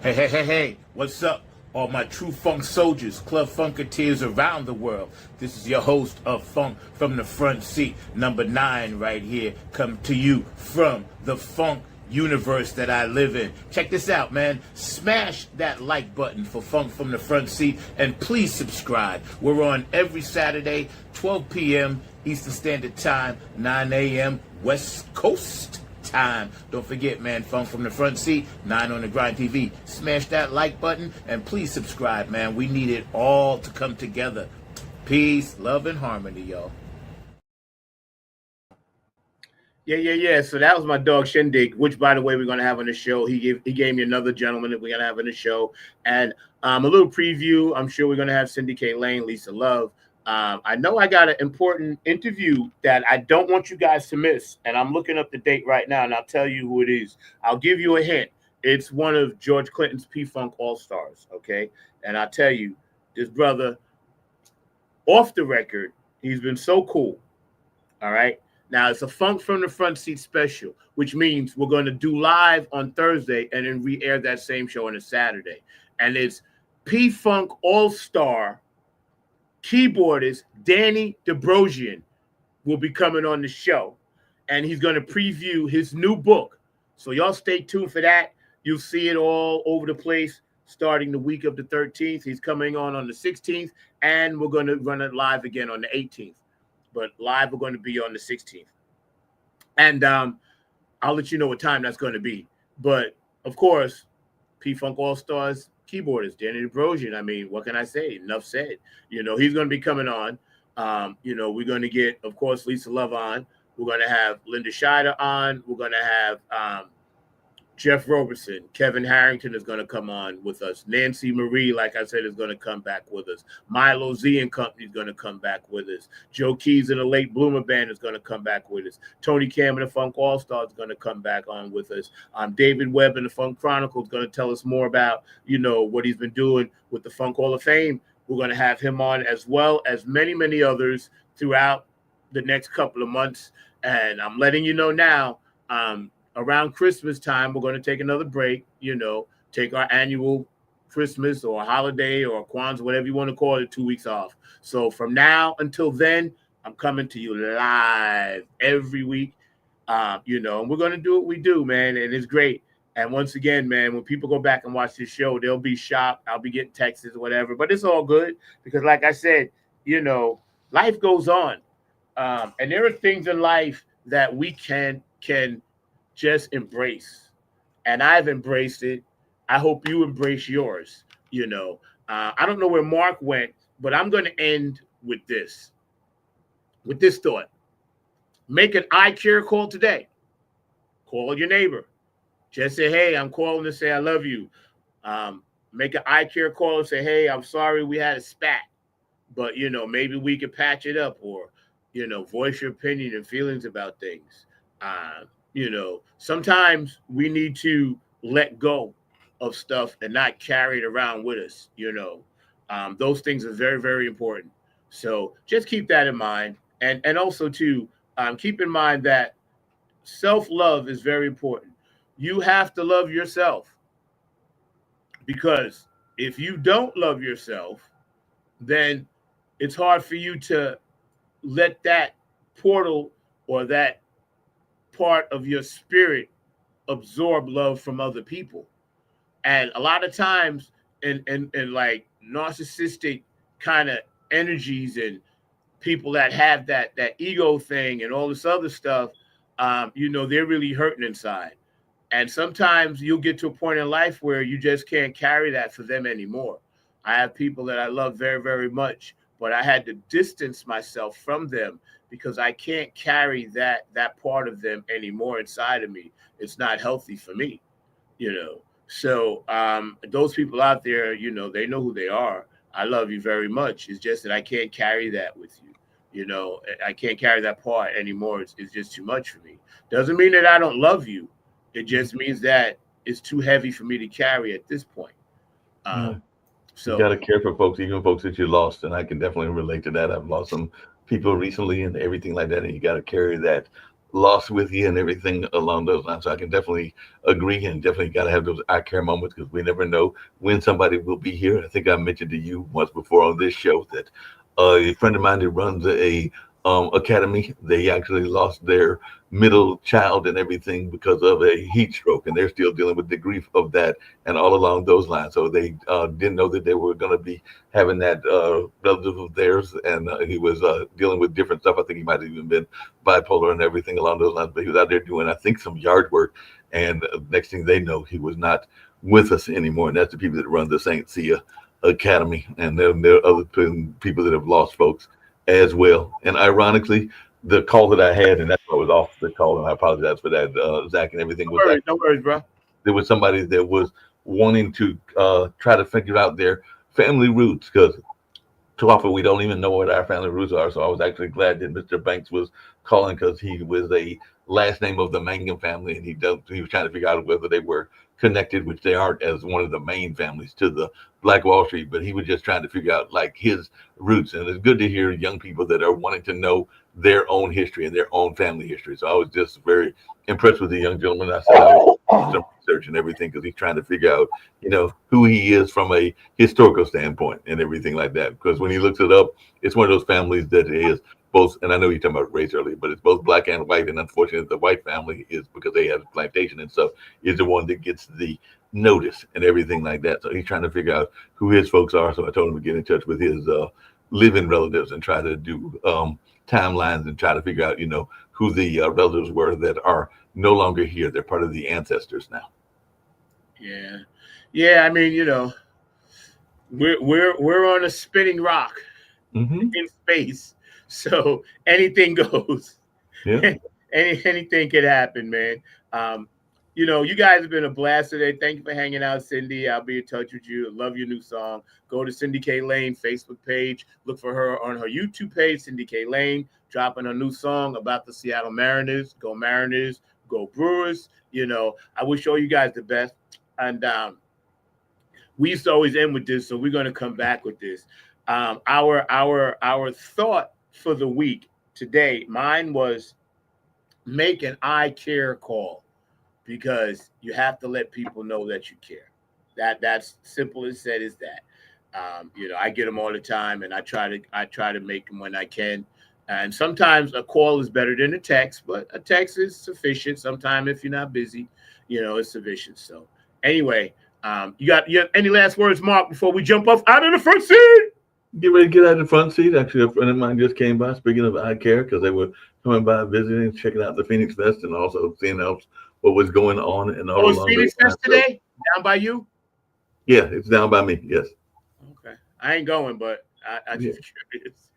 Hey, what's up? All my true funk soldiers, club funketeers around the world. This is your host of Funk from the Front Seat, number 9 right here, come to you from the funk universe that I live in. Check this out, man. Smash that like button for Funk from the Front Seat, and please subscribe. We're on every Saturday, 12 p.m. Eastern Standard Time, 9 a.m. West Coast time. Don't forget, man, Funk from the Front Seat, 9 on the Grind TV. Smash that like button and please subscribe, man. We need it all to come together. Peace, love, and harmony, y'all. Yeah. So that was my dog Shindig, which, by the way, we're going to have on the show. He gave me another gentleman that we're going to have on the show. And a little preview. I'm sure we're going to have Cindy K. Lane, Lisa Love. I know I got an important interview that I don't want you guys to miss. And I'm looking up the date right now, and I'll tell you who it is. I'll give you a hint. It's one of George Clinton's P-Funk All-Stars, okay? And I'll tell you, this brother, off the record, he's been so cool, all right? Now, it's a Funk from the Front Seat special, which means we're going to do live on Thursday and then re-air that same show on a Saturday. And it's P-Funk All-Star keyboardist Danny Dobrosian will be coming on the show. And he's going to preview his new book. So y'all stay tuned for that. You'll see it all over the place starting the week of the 13th. He's coming on the 16th, and we're going to run it live again on the 18th. But live, we're going to be on the 16th. And I'll let you know what time that's going to be. But, of course, P-Funk All-Stars keyboardist, Danny Dobrosian. I mean, what can I say? Enough said. You know, he's going to be coming on. We're going to get, of course, Lisa Love on. We're going to have Linda Scheider on. We're going to have Jeff Robertson. Kevin Harrington is going to come on with us. Nancy Marie, like I said, is going to come back with us. Milo Z and Company is going to come back with us. Joe Keys and the Late Bloomer Band is going to come back with us. Tony Cam and the Funk All-Stars is going to come back on with us. David Webb and the Funk Chronicle is going to tell us more about, what he's been doing with the Funk Hall of Fame. We're going to have him on, as well as many, many others throughout the next couple of months. And I'm letting you know now, around Christmas time, we're going to take another break, take our annual Christmas or holiday or Kwanzaa, whatever you want to call it, 2 weeks off. So from now until then, I'm coming to you live every week, and we're going to do what we do, man, and it's great. And once again, man, when people go back and watch this show, they'll be shocked. I'll be getting texts or whatever, but it's all good because, like I said, life goes on, and there are things in life that we can just embrace. And I've embraced it. I hope you embrace yours. I don't know where Mark went, but I'm going to end with this thought. Make an eye care call today. Call your neighbor. Just say, hey, I'm calling to say I love you. Make an eye care call and say, hey, I'm sorry we had a spat, but, maybe we could patch it up, or, voice your opinion and feelings about things. Sometimes we need to let go of stuff and not carry it around with us. Those things are very, very important. So just keep that in mind. And also too, keep in mind that self-love is very important. You have to love yourself, because if you don't love yourself, then it's hard for you to let that portal or that part of your spirit absorb love from other people. And a lot of times in like narcissistic kind of energies and people that have that ego thing and all this other stuff, they're really hurting inside. And sometimes you'll get to a point in life where you just can't carry that for them anymore. I have people that I love very, very much, but I had to distance myself from them because I can't carry that part of them anymore inside of me. It's not healthy for me, So those people out there, they know who they are. I love you very much. It's just that I can't carry that with you. I can't carry that part anymore. It's just too much for me. Doesn't mean that I don't love you. It just means that it's too heavy for me to carry at this point. You So got to care for folks, even folks that you lost, and I can definitely relate to that. I've lost some people recently and everything like that, and you got to carry that loss with you and everything along those lines. So I can definitely agree, and definitely got to have those I care moments because we never know when somebody will be here. I think I mentioned to you once before on this show that a friend of mine that runs a academy, they actually lost their middle child and everything because of a heat stroke, and they're still dealing with the grief of that and all along those lines. So they didn't know that they were going to be having that relative of theirs, and he was dealing with different stuff. I think he might have even been bipolar and everything along those lines, but he was out there doing, I think, some yard work, and next thing they know, he was not with us anymore. And that's the people that run the St. Cia Academy, and there are other people that have lost folks as well. And ironically, the call that I had, and that's what was off the call, and I apologize for that, Zach, and everything was like, no worries, bro. There was somebody that was wanting to try to figure out their family roots, because too often we don't even know what our family roots are. So I was actually glad that Mr. Banks was calling, because he was a last name of the Mangum family, and he was trying to figure out whether they were connected, which they aren't, as one of the main families to the Black Wall Street, but he was just trying to figure out like his roots. And it's good to hear young people that are wanting to know their own history and their own family history. So I was just very impressed with the young gentleman. I said I would do some research and everything, because he's trying to figure out, who he is from a historical standpoint and everything like that. Because when he looks it up, it's one of those families that is both, and I know you're talking about race earlier, but it's both black and white. And unfortunately, the white family is, because they have a plantation and stuff, is the one that gets the notice and everything like that. So he's trying to figure out who his folks are. So I told him to get in touch with his living relatives and try to do timelines and try to figure out, who the relatives were that are no longer here. They're part of the ancestors now. Yeah. I mean, we're on a spinning rock in space. So anything goes. Yeah. Anything could happen, man. You guys have been a blast today. Thank you for hanging out, Cindy. I'll be in touch with you. Love your new song. Go to Cindy K. Lane Facebook page. Look for her on her YouTube page, Cindy K. Lane, dropping a new song about the Seattle Mariners. Go Mariners. Go Brewers. I wish all you guys the best. And we used to always end with this, so we're going to come back with this. Our thought for the week today, mine was make an I care call, because you have to let people know that you care. That's simple as said as that. I get them all the time, and I try to make them when I can. And sometimes a call is better than a text, but a text is sufficient. Sometimes if you're not busy, it's sufficient. So anyway, you have any last words, Mark, before we jump off out of the front seat? Get ready to get out of the front seat. Actually, a friend of mine just came by, speaking of I care, because they were coming by visiting, checking out the Phoenix Fest, and also seeing else what was going on. And all along Phoenix Fest today? Down by you? Yeah, it's down by me, yes. Okay. I ain't going, but I just curious.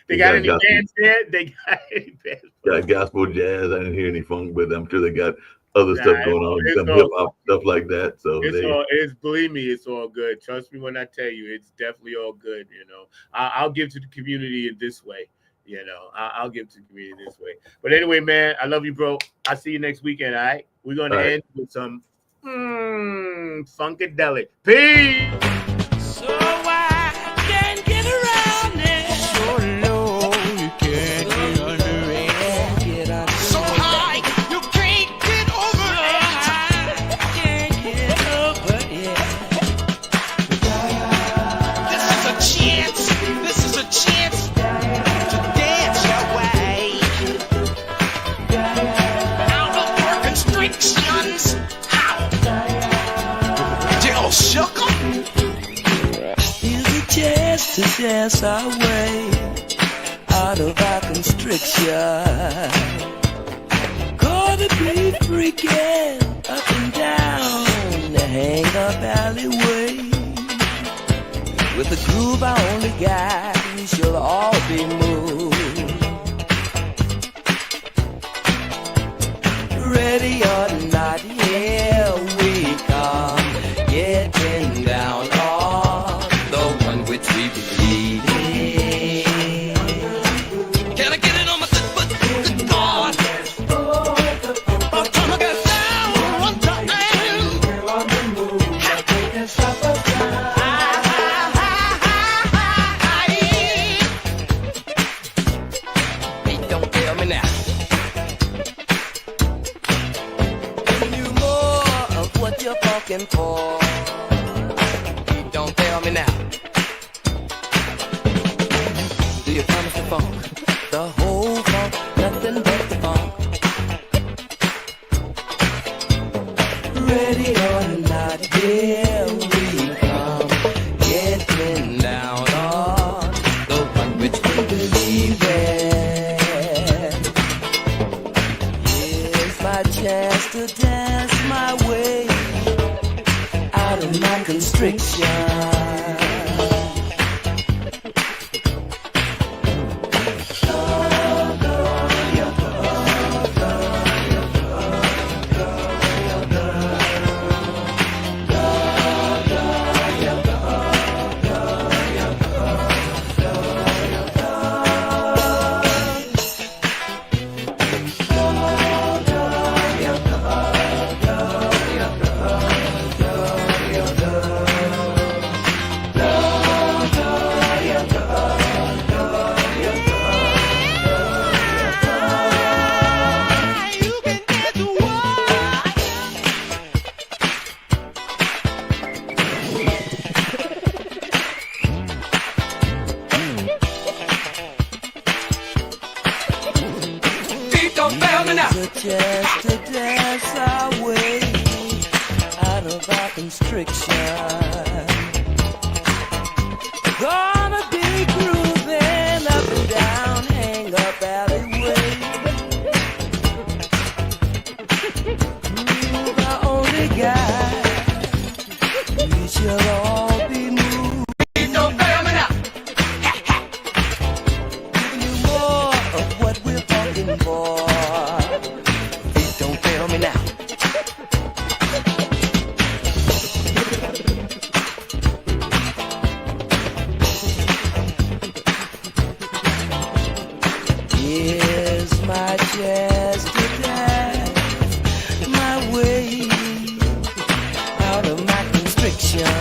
They got got any bands there? They got any bands? Got gospel, jazz. I didn't hear any funk, but I'm sure they got other stuff going on, some hip hop stuff like that. So believe me, it's all good. Trust me when I tell you, it's definitely all good. I'll give to the community in this way. I'll give to the community this way. But anyway, man, I love you, bro. I'll see you next weekend. All right, we're gonna end with some funkadelic. Peace. So I can't get around it. So low, you can't get under it. So high, you can't get over it. I can't get over it. This is a chance to dance your way out of your constrictions. How? Dill sugar. Chance to dance our way out of our constriction. Gonna be freaking up and down the hang-up alleyway. With the groove I only got, we shall all be moved. Ready or not, here we come, getting down on the one which we believe in. Can I get it on my foot? Good God. I'm trying to get down one time. now? Do you promise the funk? The whole funk, nothing but the funk. Ready or not, here we come. Getting down on the one which we believe in. Here's my chance to dance my way out of my constriction. Just to dance our way out of our constriction. Gonna be grooving up and down, hang up alleyway. Move our only guide. We shall all be moved. Don't fail me now. Giving you more of what we're talking for. Don't fail me now. Here's my chance to dance my way out of my constriction.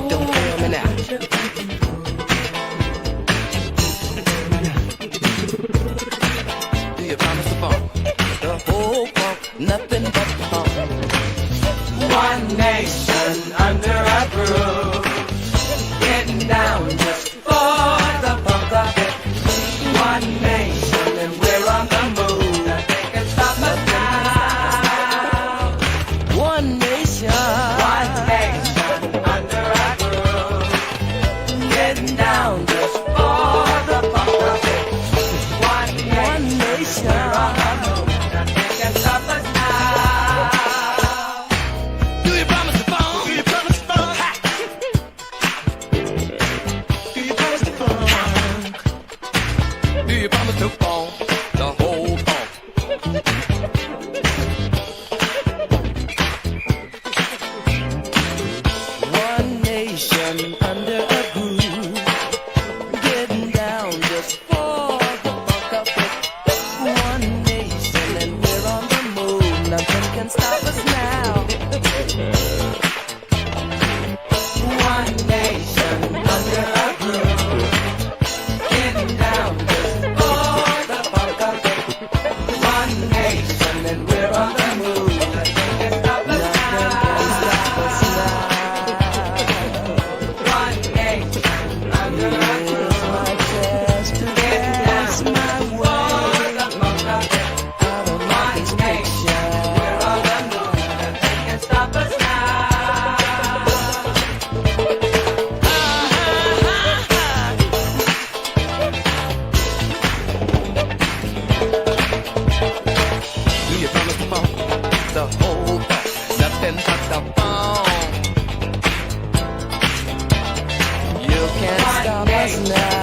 Don't fail me now. Do you promise the funk? The whole funk, nothing but the funk. One nation under a groove, getting down just for the funk of it. One nation and we're on the move. Nothing can stop us now. One nation under a groove, getting down just for the funk of it. One nation, nothing can stop us now. Do you promise the funk? Do you promise the funk? Do you promise the funk? Do you promise the funk? The whole funk. One nation under a groove, getting down just for the funk of it. One nation and we're on the move. Nothing can stop us now. One nation under a groove, getting down just for the funk of it. One nation and we're on the move. Nothing can stop us now. One nation under a groove, getting down my way out of my constriction. We're on the move. Nothing can stop us now. Do you promise the funk? The whole funk, nothing but the funk. You can't stop us now.